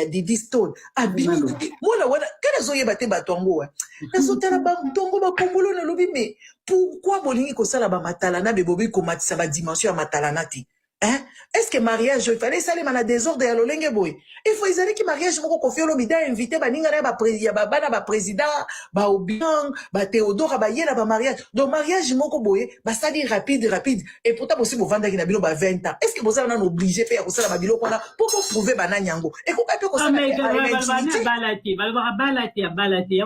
[SPEAKER 19] Didi Stone. Abimi mona wana kele zo yeba te batongo. Nazo tala ba tongo ba kongolo na lobi mais pourquoi bolingi ko sala ba matalana be bobi ko matisa ba dimension ya matalana te. Hein? Est-ce que mariage, il fallait saler dans désordre à l'olenge boy? Il faut dire que mariage, moko Kofi Olomide a invité ba président, ba Obiang, ba Théodore, ba yela ba mariage. Donc mariage moko boy, ba sali rapide. Et pourtant aussi, vous vendez na bilo ba 20 ans. Est-ce que vous allez obligé faire ça la bilo pour trouver ba nyango? Et qu'on peut ça balati.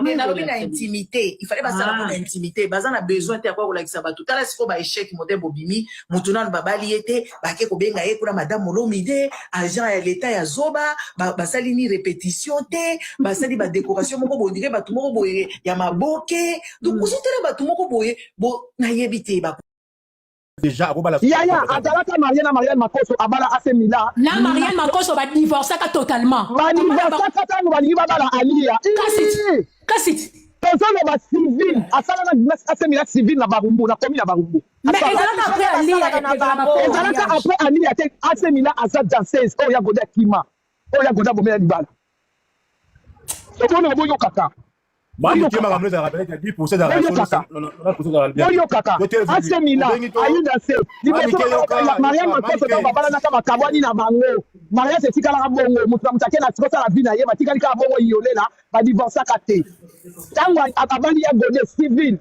[SPEAKER 19] Mais na lobi na intimité. Il fallait ba ça na intimité. Bazan a besoin de quoi la sabatu. Tala siko ba échec modèle bobimi, mutuna ba baliete, ba kobenga ye kuna madame Olomide agent ya l'état ya zoba basali ni répétition te basali ba décoration moko bondire ba tumoko boye ya maboke donc kozotela ba tumoko boye bo na yebite ba
[SPEAKER 21] déjà yaya azalaka Mariana Makoso abala AC Milan
[SPEAKER 15] na Mariana Makoso ba divorcaka totalement
[SPEAKER 21] ba divorcaka tano ba liba bala Alia
[SPEAKER 15] kasi
[SPEAKER 21] personne va civil asala na AC Milan civil na Barumbu na commune na Barumbu
[SPEAKER 15] mais après
[SPEAKER 21] Alia te AC Milan asa danseuse oya goda kima oya goda bomela libala so bona boyo kaka
[SPEAKER 22] Mani qui m'a ramené à rappeler qu'il y a 10% de la
[SPEAKER 21] Boyo kaka AC Milan ayi danseuse Mariana Makoso na babala na kama kabwani na bango Maria c'est tikala bongo mutu mutake na tikosa la vie na ye batikali ka bongo yolela ba divorce kate tango abali ya goda civil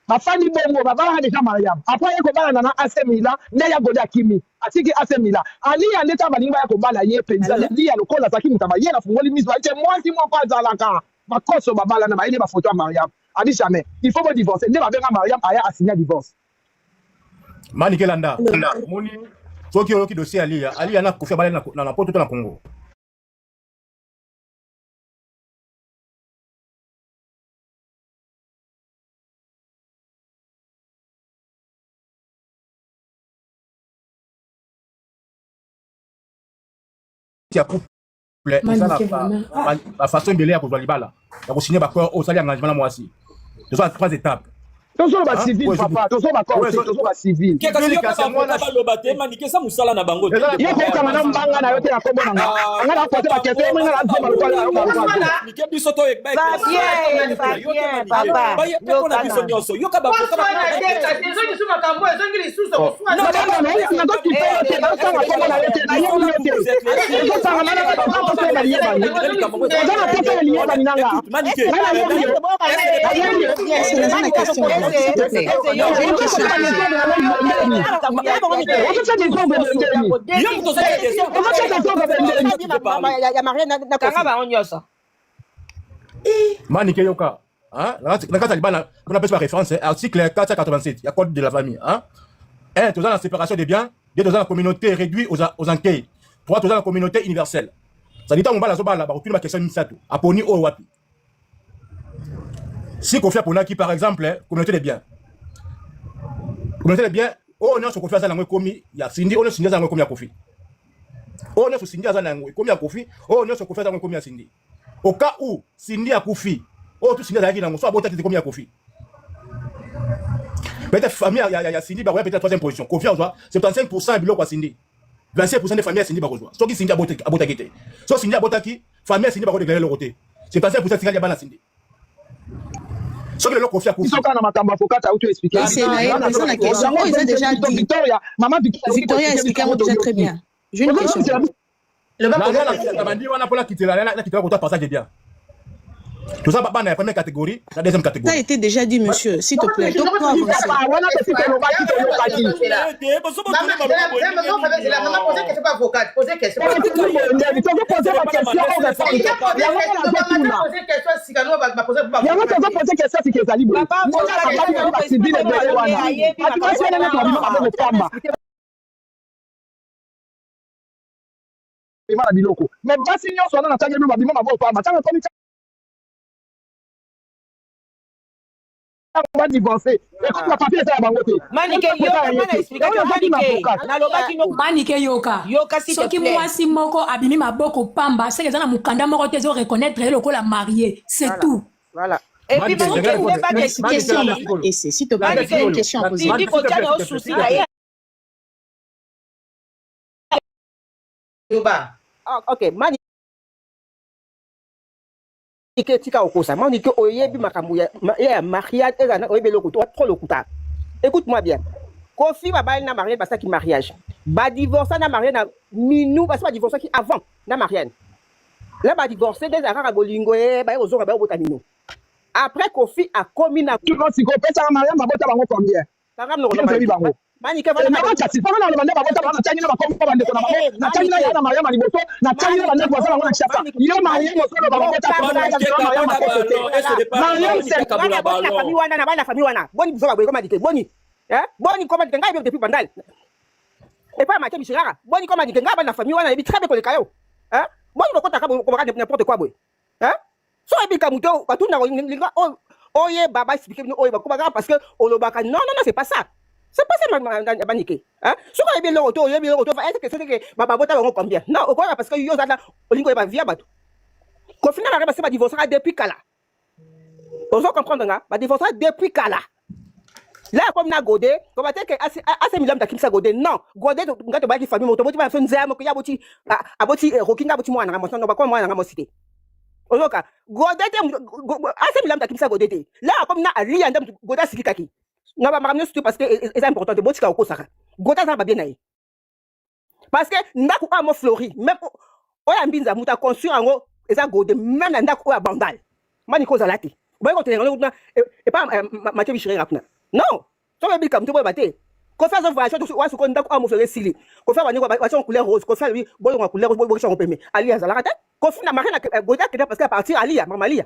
[SPEAKER 21] bafani bongo babala déjà Mariam après yako bala na AC Milan ne ya goda kimi atiki AC Milan ali ya leta balinga ya ko bala ye penza ali ya lokola saki mutaba ye na fungoli miso ite mwasi mo kwa zalaka Makoso babala na baile ba photo ya Mariam a dit jamais il faut me divorcer ne ba benga Mariam aya a signé divorce
[SPEAKER 22] Mani kelanda moni soki oyoki dossier ali na Kofi bala na poto na Congo ya couple la façon de l'air pour libala ya ko signer ba corps au sali engagement la moisi ce sont 3 étapes
[SPEAKER 21] Tozo ba civil papa, tozo ba corps, tozo ba civil.
[SPEAKER 1] Ke kasi yo ka ba te manike sa musala na bango.
[SPEAKER 21] Yo ko kama na mbanga na yo te akombo na nga. Nga na pote ba kete mo nga na zoma ko la ko.
[SPEAKER 1] Nike biso to ek ba.
[SPEAKER 18] Papa.
[SPEAKER 1] Ba ye ko na biso nyoso. Yo ka ba ko ka ba.
[SPEAKER 18] Ezongi suma kambo, ezongi lisusu ko swa.
[SPEAKER 21] Non, na to kipe yo te na sanga ko na yo te na yo te. Yo sanga na ka ba ko na yo ba. Yo na pote na yo ba ni nga.
[SPEAKER 1] Manike.
[SPEAKER 22] Manike yoka. On appelle ça référence, article 487, il y a code de la famille. 1, dans la séparation des biens. 2, dans la communauté réduite aux enquêtes. 3, dans la communauté universelle. Ça dit, on va la ma question Misato. Aponi o wapi. Si Kofi Aponaki, par exemple, communauté des biens. Communauté des biens, on a ce Kofi Azanangwe Komi, il y a Cindy, on a Cindy Azanangwe Komi à Kofi. On a ce Cindy Azanangwe Komi à Kofi, on a ce Kofi Azanangwe Komi à Cindy. Au cas où Cindy a Kofi, oh, tout Cindy Azanangwe, soit Bota qui est Komi à Kofi. Peut-être famille, il y a Cindy, bah ouais, peut-être troisième position. Kofi a 75% de biloko à Cindy. 25% des familles à Cindy Barozoa. Soit qui Cindy a Bota qui était. Soit Cindy a Bota qui, famille à Cindy Barozoa déclaré le côté. C'est 25% de Cindy à Cindy. Ce que le Kofi a Kofi.
[SPEAKER 21] Ils sont quand même à Foka, tu as tout expliqué.
[SPEAKER 9] C'est la question. Ils ont déjà dit. Victoria a expliqué déjà très bien. J'ai une question.
[SPEAKER 22] Tout ça, la première catégorie, la deuxième catégorie.
[SPEAKER 9] Ça a été déjà dit, monsieur, s'il te plaît. Donc, pour avancer.
[SPEAKER 21] Mais basi nyonso wana na tanga no babima mabo pa matanga komi va divorcer. Écoute la papier ça bango te.
[SPEAKER 18] Manike yoka mana explication Manike. Na lobaki no
[SPEAKER 2] Manike yoka.
[SPEAKER 18] Yoka si te plaît.
[SPEAKER 2] Soki mwasi moko abimi maboko pamba, c'est que ça na mukanda moko te zo reconnaître lokola marié, c'est tout.
[SPEAKER 18] Voilà. Et puis bon, n'est pas des questions.
[SPEAKER 9] Et c'est s'il te plaît, une question à poser.
[SPEAKER 18] Il dit qu'on tient au souci là. Ok, Manike tika okosa. Manike oyebi makambo ya mariage ezana oyebi lokuta trop lokuta. Écoute-moi bien. Kofi va bali na mariage parce qu'il mariage. Ba divorcer na mariage na minou parce que ba divorcer qui avant na mariage. Là ba divorcer des arara bolingo ba ozora ba botanino. Après Kofi a commis na
[SPEAKER 21] tu penses que pesa mariage ba bota bango combien?
[SPEAKER 18] Tangam no Manike
[SPEAKER 21] voilà na kasi pas na bande ba bota ba na tangina ba kombo bande ko na bango. Na tangina ya na mariage maliboto, na tangina bande ko sala na chapa. Yo mariage mo solo ba bota ko na mariage c'est
[SPEAKER 18] bana bana famille wana na bana famille wana. Boni biso ba boy comme dit boni. Boni comme dit ngai depuis bandal. Et pas maté bishara. Boni comme dit ngai bana famille wana et très bien ko le kayo. Boni ko taka ko ba n'importe quoi boy. So e bi kamuto ba tuna linga oye baba expliquer no oye ba ko ba parce que olobaka non c'est pas ça. C'est pas ça, Manike. Si vous avez bien le retour, vous avez bien le retour, est-ce que c'est que Baba Bota va combien? Non, au contraire, parce que vous avez au lingo va via bateau. Qu'au final, la va divorcer depuis Kala. Vous comprenez, va divorcer depuis Kala. Là, comme na Godé, comme à tel que assez millions de Kimsa Godé, non, Godé, tu vas te battre famille, tu vas te faire une zème, qu'il y a aboti, Rokinga, aboti, moi, on va pas moi, on va citer. Ozoka, Godé, assez millions de Kimsa Godé. Là, comme na Ali, and Goda Sikaki. Non, pas ramener surtout parce que c'est important de botika au Kosaka. Gota ça va bien aller. Parce que ndaku a mo flori, même oya mbinza muta construire ngo eza gode même ndaku oya bandal. Mani ko zalati. Boy ko tenga ngona et pas Mathieu Bichiré rapna. Non, so be bikam to boy baté. Ko faire ça voyage to wa ko ndaku a mo flori sili. Ko faire baniko ba son couleur rose, ko faire lui boy en couleur boy son permis. Ali azala rata. Ko fina marina goda que parce que à partir Ali mamalia.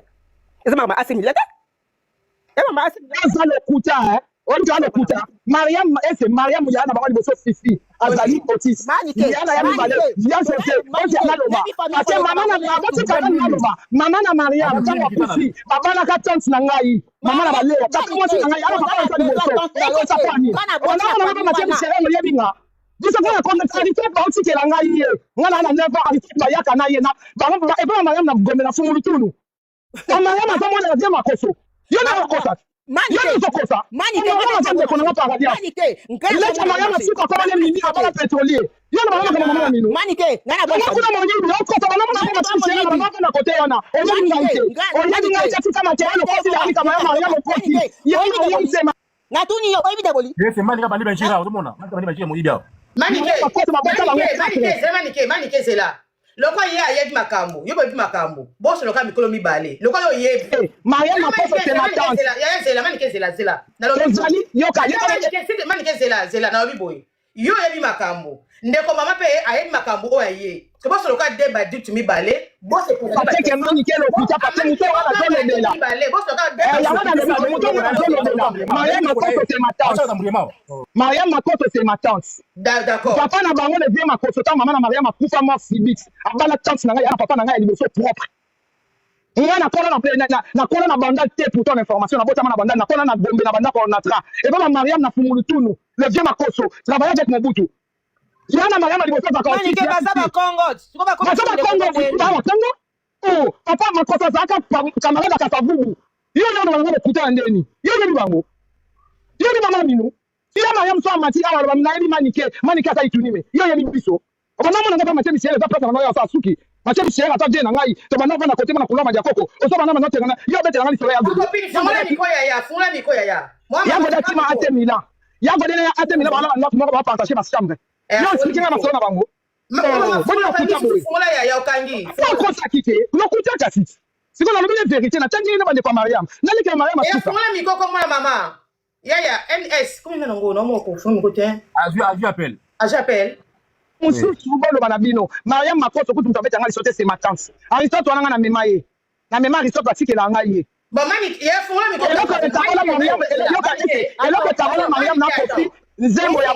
[SPEAKER 18] Eza mama asemilata. Et mama asemilata
[SPEAKER 21] le kuta hein. On doit le couter. Mariam, c'est Mariam, il y a un abord de Fifi, Azali, Otis. Il y a un valeur. Il y a un certain. Parce que maman na Mariam, quand on Fifi, papa na katante na ngai, maman na balé, papa moi c'est ngai, alors papa ça dit ça pas ni. On a pas Mathieu Michel le yebinga. Dis ça qu'on a qualité ba oti ke la ngai. Ngana na never qualité ba ya kana yena. Ba e ba Mariam na gomela fumu tunu. Mariam a vraiment la dema koso. Yo na kosa. Yo zo kosa.
[SPEAKER 16] Manike,
[SPEAKER 21] Manike, on va pas regarder. Laisse Mariam si papa va les mini avant la pétrolier. Yo na mama na mama minu.
[SPEAKER 16] Manike, ngana
[SPEAKER 21] ba. Yo kuna mwenye yo kosa na mama na sisi na mama na kote wana. Oya ngaite. Oya ngaite si kama tena kosi ya kama Mariam kosi. Yo Mariam sema.
[SPEAKER 16] Ngatuni yo oyi bidaboli.
[SPEAKER 22] Yes, Manika bani benchira, utumona. Manika bani benchira mo idia.
[SPEAKER 19] Manike c'est là. Loko ye ayedi makambo, yo bebi makambo. Boss loka mikolo mibale. Loko yo ye.
[SPEAKER 21] Mariam makoso c'est ma tante.
[SPEAKER 19] Ya c'est là, Manike c'est là. Na lobi.
[SPEAKER 21] Yo ka
[SPEAKER 19] Manike c'est là, na lobi boy. Yo yebi makambo. Ndeko mama pe ayedi makambo o ye. Que boss loka débat dit tu mibale. Boss pour
[SPEAKER 21] ça. Parce que Manike le kuta parce que muto wana zone de là.
[SPEAKER 19] Boss loka débat.
[SPEAKER 21] Ya wana le muto wana zone de là. Mariam makoso c'est ma tante. Mariam makoso c'est ma tante.
[SPEAKER 19] D'accord.
[SPEAKER 21] Papa na bango le bien makoso ta maman na Mariam akufa mort subite. Abala tante na ya papa na nga liboso propre. Moi na kola na kola na banda te pour ton information na bota na banda na kola na bombe na banda ko na tra. Et ben Mariam na fumulu tunu. Le vieux makoso travailler avec Mobutu. Yana Mariam liboso ba ko.
[SPEAKER 16] Manike bazaba Congo. Tu ba
[SPEAKER 21] Congo. Oh, papa makoso zaka camarade ka savubu. Yo na bango le kuta ndeni. Yo ni bango. Yo ni mama minu. Ila Mariam so amati awa ba na ni Manike sa itunime. Yo ni biso. Obama mona ngaba matemi siele za pesa na yo sa suki. Matemi siele ata je na ngai. To bana na kote na kula maja koko. O so bana na note na yo bete na ngai solo ya go.
[SPEAKER 19] Fula miko ya.
[SPEAKER 21] Ya go da tima atemila. Ya go de atemila bana na mo ba partager ma chambre. Yo expliquer na solo na bango.
[SPEAKER 19] Bonne kuta boy. Fula ya okangi.
[SPEAKER 21] Faut qu'on s'acquitte. No kuta kasiti. Siko na lobile vérité na tangi na bande kwa Mariam. Na leke Mariam asuka.
[SPEAKER 19] Fula miko comme moi maman. Yaya NS comment na ngo na mo ko fulu miko te.
[SPEAKER 22] Aju appel.
[SPEAKER 21] Musu tubolo banabino Mariam makoso kutu mtabeta ngali sote c'est ma tante Aristote wana na memaye na mema Aristote atikela ngai
[SPEAKER 19] ba mani ya fula mi ko
[SPEAKER 21] eloko tabola Mariam na kofi nzembo ya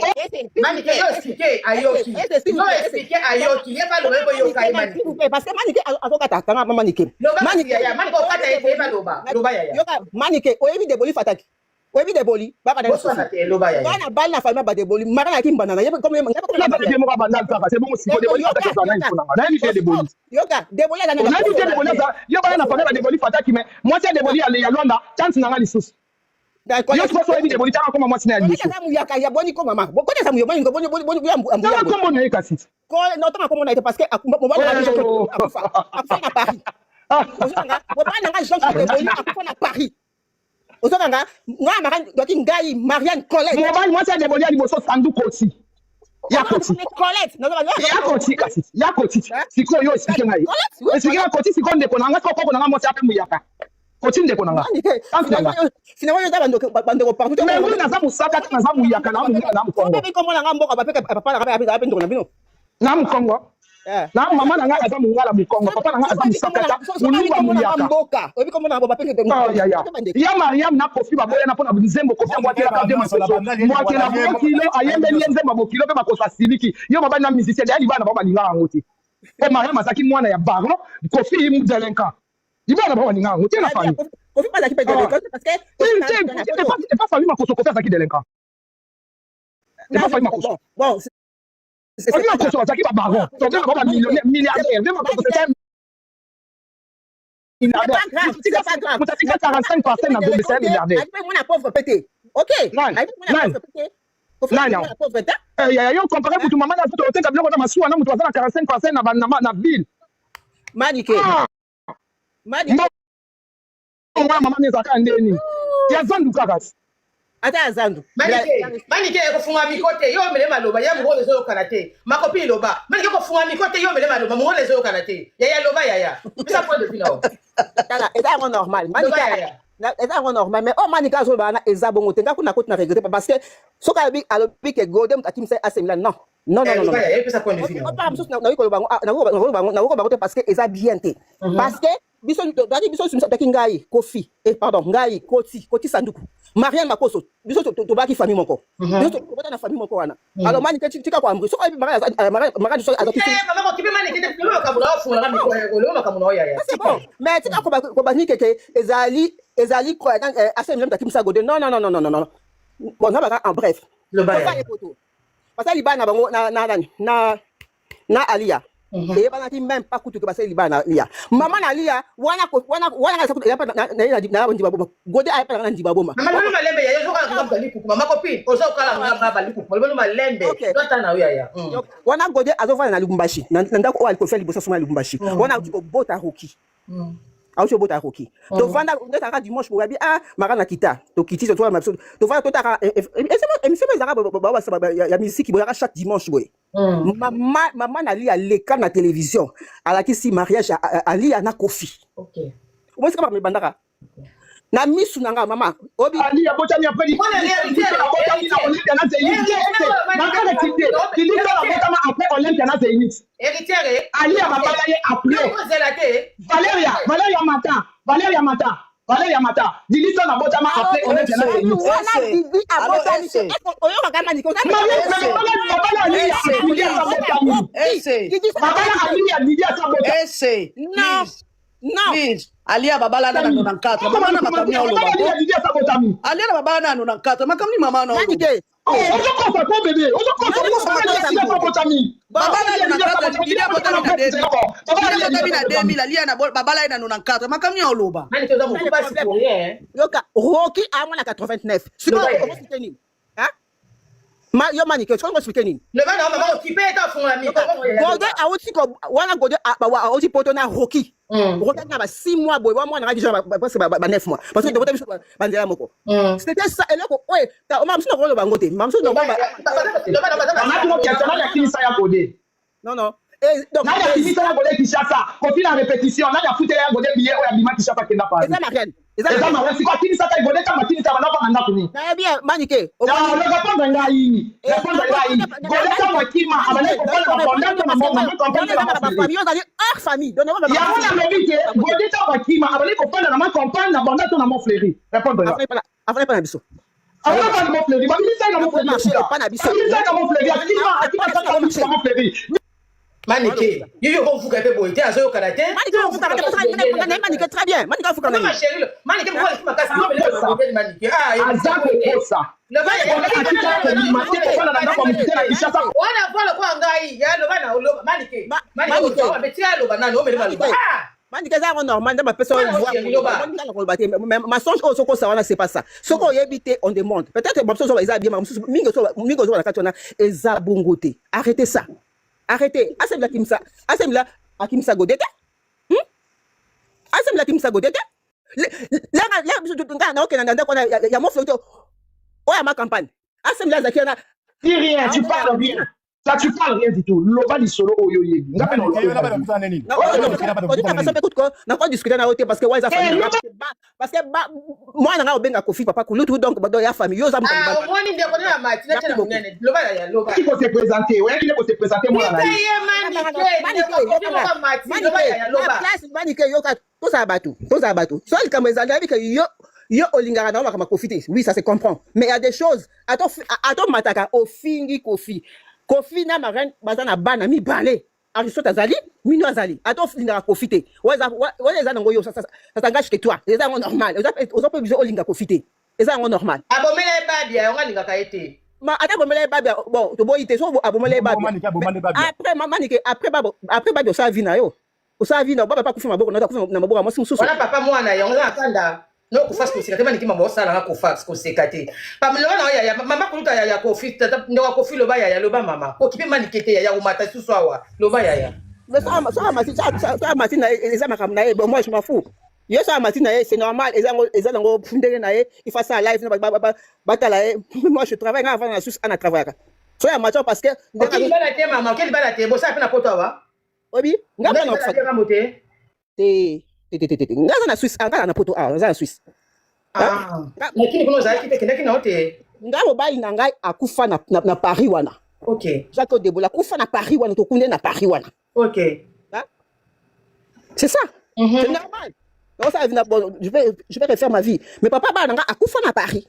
[SPEAKER 19] mani ke yo expliquer ayoki no expliquer ayoki ye ba lo bo yo kai mani
[SPEAKER 16] parce que Manike azokata kanga Manike
[SPEAKER 19] ya mani ko kata ye ba loba ya
[SPEAKER 16] yoka Manike oyebi de boli fataki oyebi de boli baba na
[SPEAKER 19] so loba ya
[SPEAKER 16] bana bal na famille ba de boli mara ki mbana na yebe comme
[SPEAKER 21] de mo ba ndal kaka c'est bon si de boli fataki ça na ifuna na ni de boli
[SPEAKER 16] yoka de boli na
[SPEAKER 21] na ni de boli ça yo ba na famille ba de boli fataki mais moi c'est de boli ya Luanda chance na ngali sus yo so oyebi de boli tanga comme moi c'est na
[SPEAKER 16] liso ça mu yaka ya boni ko mama ko te ça mu yo boni ambu
[SPEAKER 21] ya ko mo na ikasi
[SPEAKER 16] ko no tanga ko mo na parce que mo ba na Paris mo ba na chance de boli akufa na Paris Osokanga nga maran doki ngai Marianne Colette.
[SPEAKER 21] Moi c'est de boli ali boso sandu koti. Ya koti.
[SPEAKER 16] Colette.
[SPEAKER 21] Ya koti kasi. Ya koti. Siko yo explique ngai. Explique koti siko ndeko nanga ko nanga mo se ape muyaka. Koti ndeko nanga.
[SPEAKER 16] Finalement yo bando ko partout.
[SPEAKER 21] Mais oui na za musaka na za muyaka na mu Kongo.
[SPEAKER 16] Bebe ko mona nga mboka ba peka papa na ape ndoko na bino.
[SPEAKER 21] Na mu Kongo. Na mama na nga aza mungala mu Kongo. Papa na nga aza musaka. Mulunga muyaka.
[SPEAKER 16] Mboka. Obi ko mona ba peka ndoko.
[SPEAKER 21] Ya Mariam na kofi ba boya na pona nzembo kofi mwakela ka demo soso. Mwakela bo kilo ayembe nzembo bo kilo pe ba kosa siliki. Yo baba na musicien ya libana ba balinga ngoti. Ko Mariam azaki mwana ya baron kofi mu delinquant. Libana ba balinga ngoti na famille.
[SPEAKER 16] Kofi pas azaki pe delinquant parce que
[SPEAKER 21] c'est pas famille makoso kofi azaki delinquant. C'est pas famille makoso.
[SPEAKER 16] Bon,
[SPEAKER 21] c'est famille makoso azaki ba baron. Donc ba millionnaire milliardaire, même makoso c'est
[SPEAKER 16] c'est pas grave.
[SPEAKER 21] Vous avez 45% dans le c'est milliardaire.
[SPEAKER 16] Moi na pauvre pété. OK.
[SPEAKER 21] Yo comparé pour tout maman na tout hotel kabilo na masuwa na mtu azana 45% na bill.
[SPEAKER 16] Manike.
[SPEAKER 21] Manike. Mama nezaka ndeni. Ya zandu kakasi.
[SPEAKER 16] Ata zandu.
[SPEAKER 19] Manike ko funga mikote yo mele maloba ya mugole zo kanate. Makopi loba. Manike ko funga mikote yo mele maloba mugole zo kanate. Ya loba ya. Ça point de vue là.
[SPEAKER 16] Tala, c'est normal. Manike. C'est normal mais Manike zo ba na ezabo ngote nga kuna na regretter parce que soka bi alobi ke godem takim se asemila non. Non.
[SPEAKER 19] Ça point de vue.
[SPEAKER 16] Na ko ba parce que eza bien té. Parce que biso taki ngai kofi pardon ngai koti sanduku Marianne makoso biso to baki famille moko biso to bota na famille moko wana alors Manike tika kwa amri so mara so azaki
[SPEAKER 19] mama ko kibe Manike te lo ka bula fu na miko lo ma kamuno ya
[SPEAKER 16] c'est bon mais tika ko bani keke ezali ko assez même taki msa gode non bon ça va en bref
[SPEAKER 19] le bail
[SPEAKER 16] parce que libana bango na Alia
[SPEAKER 21] Et bana ki même pas kutu ke basa libana lia. Maman na lia wana sa kutu ya pa na ndibaboma. Gode ay pa na ndibaboma.
[SPEAKER 19] Maman no malembe ya yo ka bali kuku mama copine. Ozo kala nga bali kuku. Maman no malembe. Dota na ya.
[SPEAKER 21] Wana gode azova na Lubumbashi. Nanda ko alko feli bosa suma Lubumbashi. Wana ko bota hoki. Aucho bota hoki. To vanda ndeta ka dimanche pour ah marana kita. To kiti to ma to vanda to ta emission ezaka ba ya musique boya chaque dimanche boy. Maman na lia l'écran na télévision. Ala ki si mariage ali na Kofi.
[SPEAKER 19] OK.
[SPEAKER 21] Où est-ce que me bandaka? Na misu nanga mama. Obi ali ya bota ni après di.
[SPEAKER 19] Ona lia di na bota ni na Olympia na Zénith.
[SPEAKER 21] Na kana kiti. Kili na bota ma après Olympia na Zénith.
[SPEAKER 19] Héritière.
[SPEAKER 21] Ali ya babala ye après. Valeria Mata. Dilito na bota ma après Olympia na Zénith.
[SPEAKER 3] Non. Alia babala na 94. Mama na makamni au loba. Alia na babala na 94. Makamni mama na.
[SPEAKER 21] Nike. Ozo kosa ko bébé. Ozo kosa ko botami.
[SPEAKER 3] Babala na 94. Ilia botami na 2000. Babala na 2000. Alia na babala na 94. Makamni au loba.
[SPEAKER 19] Mani toza mo pas si pour rien.
[SPEAKER 21] Yoka Rocky a moi na 89. Siko ko soutenir. Hein? Yo mani ke ko soutenir.
[SPEAKER 19] Le bana maman occupé ta fond la mi.
[SPEAKER 21] Gode a aussi ko wana gode a aussi poto na Rocky. Rocky na ba 6 mois boy, moi na déjà ba 9 mois. Parce que de bote bandela moko. C'était ça et là ko ouais, ta o mamso no ba ngote. Mamso no ba. Non. Et donc na ya finisa na gode Kishasa. Ko fi na répétition, na ya fute ya gode billet o ya bima Kishasa kenda pa. Eza Marianne. Eza Marianne si ko finisa ta gode ta matini ta na pa nganda kuni. Na bien manike. O ba le répondre ngai. Répondre ngai. Gode ta makima abale ko na bonda to na mama ko compagnie na famille. Yo dali hors famille. Donc on va. Ya ona lobike gode ta makima abale ko na ma campagne na bonda to na mo fleury. Répondre ngai. Après pas na biso. Après pas na mo fleury. Ba finisa na mo fleury. Pas na biso. Finisa na mo fleury. Akima na mo fleury.
[SPEAKER 19] Manike, yo ko fuka pe boité azo karate.
[SPEAKER 21] Manike ko fuka Manike très bien. Manike ko fuka
[SPEAKER 19] ma chérie. Manike ko fuka kasi no bele Manike. Ah,
[SPEAKER 21] azako kosa. Le bana
[SPEAKER 19] wana vola kwa ngai ya lo bana olo Manike. Manike ko betia lo bana no mele maluba. Ah,
[SPEAKER 21] Manike za ko normal de ma personne voit. Ma songe au soko ça wana c'est pas ça. Soko yebité on demande. Peut-être bon so eza bien mingo so na katona eza bongote. Arrêtez ça. Arrêtez. Assemble la Kimsa Godete. Assemble la Kimsa Godete. Là, il y a mon flotteur. Oh, il y a ma campagne. Assemble la Zakiana. Dis rien, tu parles bien. Ça, tu parles rien du tout. L'oba du solo au yo yebi. Parce que moi, je suis un Kofi, papa, donc, il y a famille.
[SPEAKER 19] Ah, moi, je suis un match.
[SPEAKER 21] Qui peut se présenter? Qui peut se présenter? Moi, yo olingara na ma profiter. Oui, ça se comprend. Mais il y a des choses. Attends mataka au fingi Kofi. Kofi na marraine bazana bana mi balé. Aristote azali, mino azali. Attends lingara profiter. Ouais ça ngo yo ça t'engage que toi. C'est ça normal. Aux autres besoin olinga profiter. C'est ça normal.
[SPEAKER 19] Abomela babia, on linga kaete.
[SPEAKER 21] Ma ata bomela babia bon to boyite so abomela babia. Après babia ça vina yo. Ça vina baba pas kufi maboko na kufi na maboko moi mususu.
[SPEAKER 19] Wala papa mwana ya on akanda. No kufax ko sikate maniki mama osala nga kufax ko sekate pamelo na ya mama kuluta ya kofi tata ndo kofi loba ya loba mama ko kipe manikete ya umata susu awa loba ya
[SPEAKER 21] ça mati na eza makam na bon moi je m'en fous yo ça mati na c'est normal eza ngo fundele na il fait ça live batala moi je travaille avant na susu ana travailler so ya macho parce que
[SPEAKER 19] quel bala te mama quel bala te bo ça pe na poto wa
[SPEAKER 21] obi ngapa na kufa te ngaza na Suisse anga na poto ngaza na Suisse
[SPEAKER 19] lakini kuna za kipe kindaki na hote
[SPEAKER 21] ngabo bali na ngai akufa na Paris wana.
[SPEAKER 19] OK
[SPEAKER 21] Jacques Debola akufa na Paris wana to kunde na Paris wana.
[SPEAKER 19] OK
[SPEAKER 21] c'est ça. C'est normal. Donc ça je vais refaire ma vie mais papa ba nga akufa na Paris.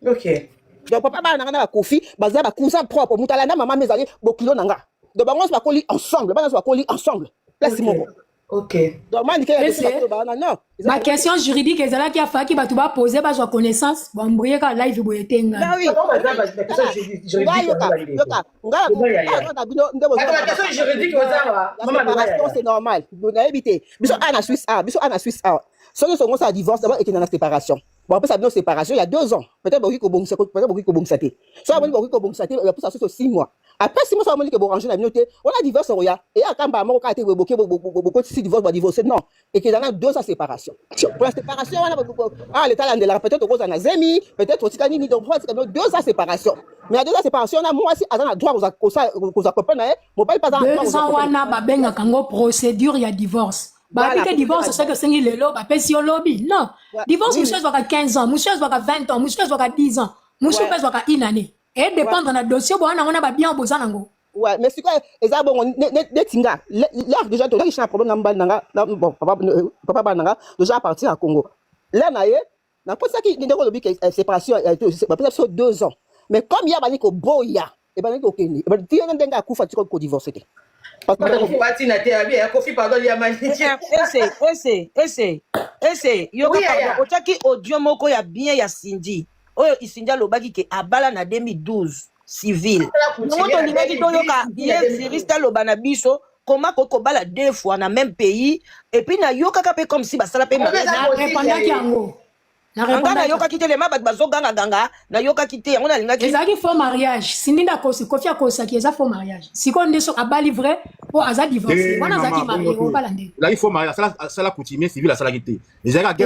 [SPEAKER 19] OK
[SPEAKER 21] donc papa ba nga na Kofi baza ba cousin propre mutala na maman mezali bokilo nanga donc bango ba koli ensemble bana ba koli ensemble place moko.
[SPEAKER 18] Ok.
[SPEAKER 3] Donc,
[SPEAKER 2] ma question juridique, c'est là qu'il a fallu qu'il va tout poser par sa connaissance. Bon, briller quand live, vous êtes un
[SPEAKER 18] Ah oui. La question juridique,
[SPEAKER 3] c'est normal. Vous avez évité. Bisous Anna Suisse A. Bisous Anna Suisse A. Ceux qui sont à divorce d'abord et qui sont en séparation. Bon, après ça, séparation, il y a 2 ans. Peut-être beaucoup de bon saté. Soit beaucoup de bon saté, il y a plus ça sur 6 mois. Après 6 mois, ça va dire que bon ranger la minute, on a divorce au ya. Et à quand bah moi, quand été révoqué, beaucoup de divorce va divorcer, non. Et qu'il y en a 2 ans séparation. Pour la séparation, l'état de la peut-être aux anazemi, peut-être au Ticani, donc 2 ans séparation. Mais à 2 ans séparation, moi, si à un droit aux accompagnants, mon père pas dans
[SPEAKER 2] 2 ans, on a babenga kango procédure, il y a divorce. Bah, que divorce, c'est que c'est le lobby, bah, si on lobby. Non. Divorce, monsieur, soit 15 ans, monsieur, soit 20 ans, monsieur, soit 10 ans, monsieur, soit 1 année. Et dépendre de dossier, bon, on a bien besoin d'ango.
[SPEAKER 3] Ouais, mais c'est quoi, les arbres, les tinga, là, déjà, tu as un problème dans bon, papa Bananga, déjà parti à Congo. Là, n'a pas ça qui est lobby, séparation, peut-être 2 ans. Mais comme il y a un ko boya, et ben, ok, et ben, tu as un denga coup, tu as divorcé. Parce que
[SPEAKER 18] Kofi pardon il y a essaye otaki audio moko ya bien ya Cindy oyo Cindy alobaki ke abala na 2012 civil moto ndingaki toyoka ye juriste aloba na biso comment kokobala 2 fois na même pays et puis na yokaka pe comme si basala pe
[SPEAKER 2] répondaki yango
[SPEAKER 18] anga na yokaki te lema bato bazoganga na yokaki te yango nalingaki
[SPEAKER 2] ezalaki faux mariage Cindy ndakosi Kofi akosaki eza faux mariage sikoyo nde so abali vrai po aza divorcé wana azalaki marié obala nde
[SPEAKER 22] ezalaki faux mariage asala coutumier civil asalaki te ezalaki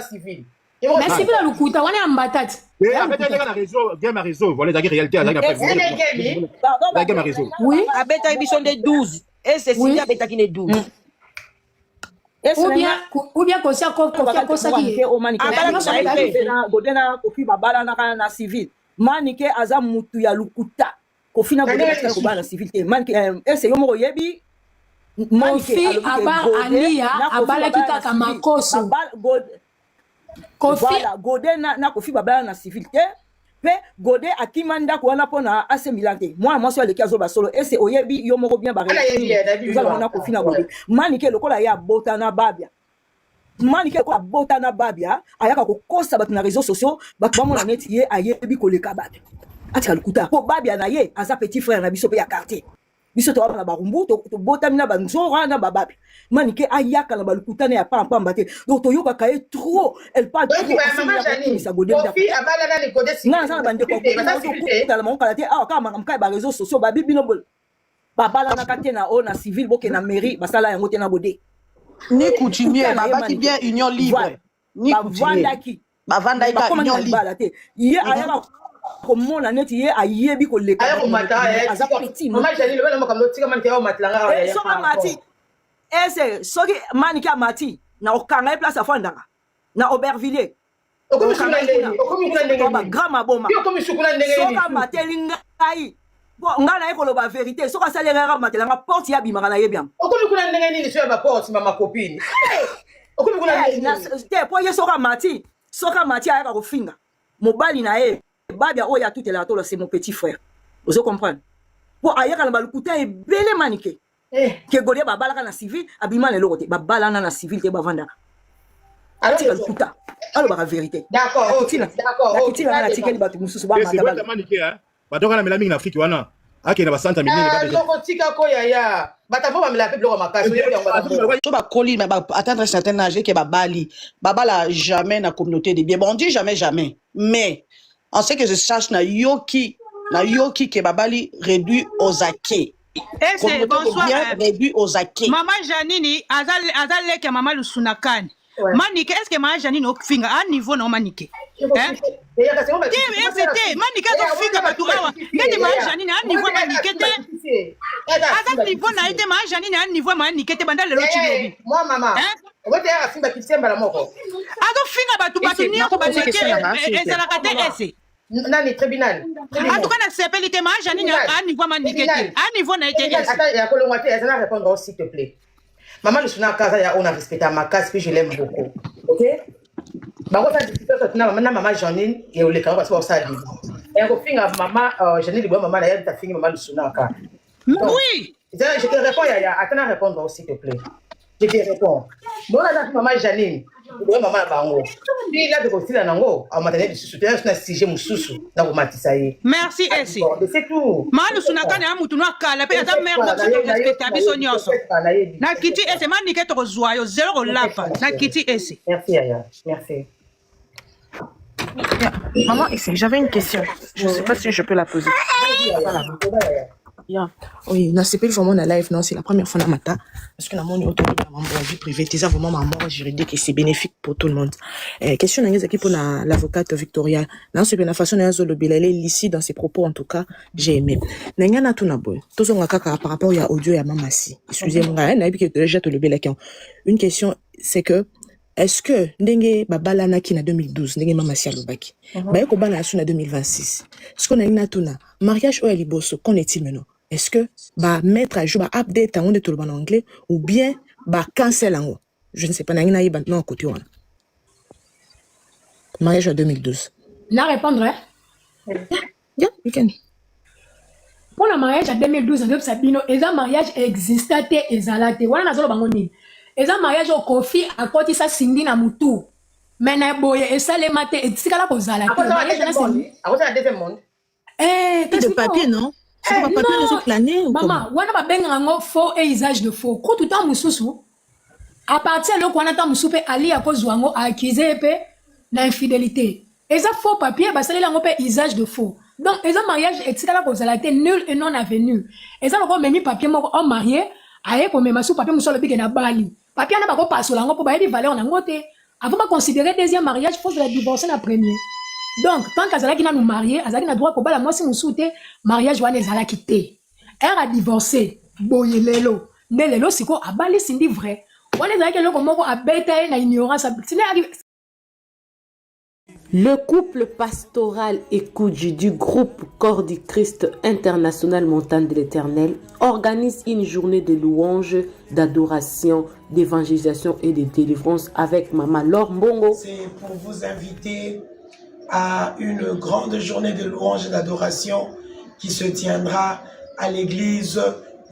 [SPEAKER 18] civil
[SPEAKER 2] mais civil ya lokuta wana ya mbatati
[SPEAKER 22] abetaki na réseau game ya réseau voilà ezalaki réalité ezalaki game ya réseau
[SPEAKER 2] oui
[SPEAKER 18] abetaki biso nde 12 et c'est Cindy abetaki nde 12
[SPEAKER 2] ou bien Kofi akosaki
[SPEAKER 3] godena Kofi babala na civil manike aza mutu ya lukuta Kofi na godena ko bala civil te manike ese yo moko yebi
[SPEAKER 2] Kofi aba alia abala kitaka makoso
[SPEAKER 3] Kofi godena na Kofi babala na civil te pe gode akimanda ko wana pona AC Milan te moi so aleki azoba solo ese oyebi yo moko bien bare na Kofi na gode manike lokola ya bota na babia manike ko bota na babia ayaka ko kosa bat na réseaux sociaux bat ba mona net ye ayebi ko leka bat atika lukuta po babia na ye aza petit frère na biso pe ya quartier biso to na barumbu to bota mina banzora na bababi manike ayaka na balukuta na ya pamba mbate donc to yoka kae trop elle parle trop
[SPEAKER 18] maman Janine Kofi abala na ni gode
[SPEAKER 3] na ça bande ko ko la mon kalate ah kama kamka ba réseaux sociaux ba bibino bol babala na kate na na civil boke na mairie basala yango te na gode
[SPEAKER 21] ni coutumier babaki bien union libre ni coutumier bavandaki union libre
[SPEAKER 3] ye ayaka comment la net hier ayebi ko leka aza petit
[SPEAKER 18] maman Janine le bana makambo tika man te matlanga
[SPEAKER 3] so mati ese soki maniki amati na okanga place afandanga na Aubervilliers okoma grama boma soka mateli ngai nga na ekoloba vérité soka salera matelanga porte ya bimaka na yebiam
[SPEAKER 18] okomi kuna ndenge nini so ya ba porte mama copine okomi kuna
[SPEAKER 3] te po ye soka mati ayaka kofinga mobali na ye babia oya tout la tolo c'est mon petit frère vous comprenez pour ayaka na balukuta e bele manike ke golia babala na civil abima le lokote babala na civil te bavandaka alors balukuta alors ba vérité
[SPEAKER 18] d'accord
[SPEAKER 3] na tikeli batu mususu ba
[SPEAKER 22] mata manike batonga na melami na Afrique wana akena ba santa minene ba
[SPEAKER 18] lokotika ko yaya batavo ba mela peuple ko makaso
[SPEAKER 21] to ba koli mais ba atteindre un certain âge que babala jamais na communauté de bien bon on dit jamais mais en ce que je sache na yoki ke babali réduit aux acquis.
[SPEAKER 4] C'est bonsoir
[SPEAKER 21] réduit aux acquis.
[SPEAKER 4] Maman Janini azale ke mama lusunakani. Manike est-ce que maman Janini ofinga à niveau non manike? Hein? C'était manike zo finga batuawa. Ngende maman Janini à niveau manike te. Azal niveau na ite maman Janini à niveau manike te banda lelo chilobi.
[SPEAKER 18] Moi maman. Obote ya finga kitsemba la moko.
[SPEAKER 4] Azo finga batu ni ko banike ezalaka te ese.
[SPEAKER 18] Nani tribunal.
[SPEAKER 4] En tout cas na sepelite maman Janini à niveau manike te. À niveau na ite ese.
[SPEAKER 18] Attends, ya kolongwa te, ezana répondre s'il te plaît. Maman Lusuna Kaza, on a respecté ma case, puis je l'aime beaucoup. Ok? Bah, on a discuté avec maman Janine et on les caractères parce que ça dit. Et on finit maman Janine, maman, elle a fini maman Lusuna Kaza.
[SPEAKER 4] Oui.
[SPEAKER 18] Je te réponds, Yaya. Attends à répondre, s'il te plaît. Je te réponds. Bon, là, maman Janine. Oui, maman Bango. Puis là, de aussi, là, Nango. On m'a donné du soutien. Je suis sujet Moussoussou. Dans Matisaye.
[SPEAKER 4] Merci, Essie.
[SPEAKER 18] C'est tout.
[SPEAKER 4] Malu Sunakane a mutu noa kala. Pe ata mère na kiti respecte abiso nyonso. Na kiti Essie. Manike to zoyo. Zéro lapa. Na kiti Essie.
[SPEAKER 18] Merci, Yaya. Merci.
[SPEAKER 9] Maman, j'avais une question. Je ne sais pas si je peux la poser. Voilà. Oui, non, c'est pas vraiment la live, non, c'est la première fois dans ma parce que la monde est la vie privée, c'est vraiment ma mort juridique et c'est bénéfique pour tout le monde. Question pour l'avocate Victoria. Dans ce la façon dont elle est ici dans ses propos, en tout cas, j'ai aimé. N'engana tout n'aboy. Tout son kaka par rapport à audio et à mamasi. Excusez-moi, déjà te lever la question. Une question, c'est que est-ce que ndenge babala naki na 2012 ndenge mama si alobaki ba ko bana asu na 2026 est-ce qu'on a une natuna mariage au liboso qu'on est-il maintenant est-ce que ba mettre à jour ba update en de tout le en anglais ou bien ba cancel en je ne sais pas na yiba non côté on mariage en 2012
[SPEAKER 2] la répondre
[SPEAKER 9] yeah you can
[SPEAKER 2] pour le mariage en 2012 en Sabino et un mariage existait et zalate wana nazolo bango nini eza mariage au Kofi à côté ça Cindy na mutu mais na boye et ça les maté et tikala ko zala
[SPEAKER 18] à côté la deuxième monde
[SPEAKER 9] de papier non c'est pas papier les plané ou
[SPEAKER 2] maman wana ba benga ngo faux et usage de faux ko tout temps mususu à partir de wana ta musupe ali à cause wango accuser pe na infidélité eza faux papier ba salela ngo pe usage de faux donc eza mariage et tikala ko zala nul et non avenu eza ko memi papier moko en marié aye ko mema sou papier musolo bige na bali papier na bako pasola ngo po ba yebi valeur na ngote avant de considérer deuxième mariage faut la divorcer la premier donc tant qu'azalaki na nous marier azalaki na droit ko bala moi si musute mariage wana ezalaki te elle a divorcé boye lelo nde lelo siko abali sindi vrai wana ezalaki loko moko abeta na ignorance sine arrive.
[SPEAKER 5] Le couple pastoral Ekoudji du groupe Corps du Christ International Montagne de l'Éternel organise une journée de louange, d'adoration, d'évangélisation et de délivrance avec Maman Laure Mbongo.
[SPEAKER 7] C'est pour vous inviter à une grande journée de louange et d'adoration qui se tiendra à l'église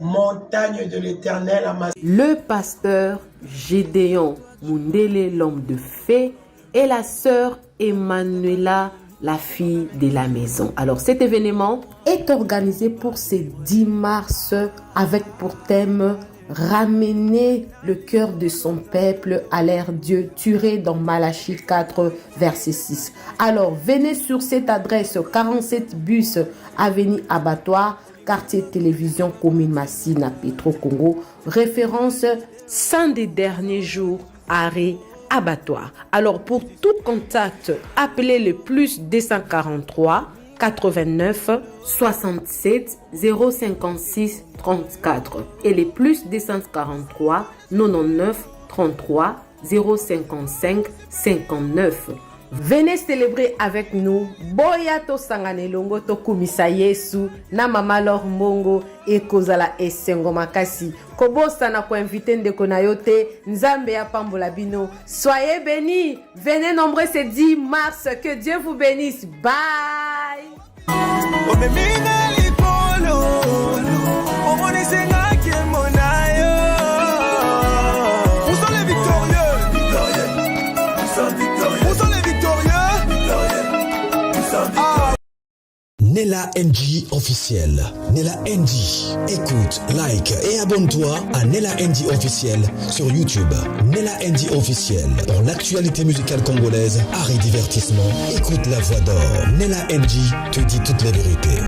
[SPEAKER 7] Montagne de l'Éternel à Massy.
[SPEAKER 5] Le pasteur Gédéon Mundele, l'homme de fée, et la sœur Emmanuela, la fille de la maison. Alors cet événement est organisé pour ce 10 mars avec pour thème ramener le cœur de son peuple à l'ère Dieu tiré dans Malachie 4 verset 6. Alors venez sur cette adresse 47 bus avenue Abattoir, quartier télévision commune Massina Petro Congo, référence 100 des derniers jours arrêt Abattoir. Alors pour tout contact, appelez le plus 243 89 67 056 34 et les plus 243 99 33 055 59. Venez célébrer avec nous. Boyato sanganelongo to kumisa Yesu na Mama Laure Mbongo et kozala esengo makasi. Kobosa na ko inviter ndeko na yote Nzambe ya pambola bino. Soyez bénis. Venez nombreux ce 10 mars. Que Dieu vous bénisse. Bye.
[SPEAKER 23] Nella NG officiel. Nella NG. Écoute, like et abonne-toi à Nella NG officiel sur YouTube. Nella NG officiel. Pour l'actualité musicale congolaise, art et divertissement, écoute la voix d'or. Nella NG te dit toutes les vérités.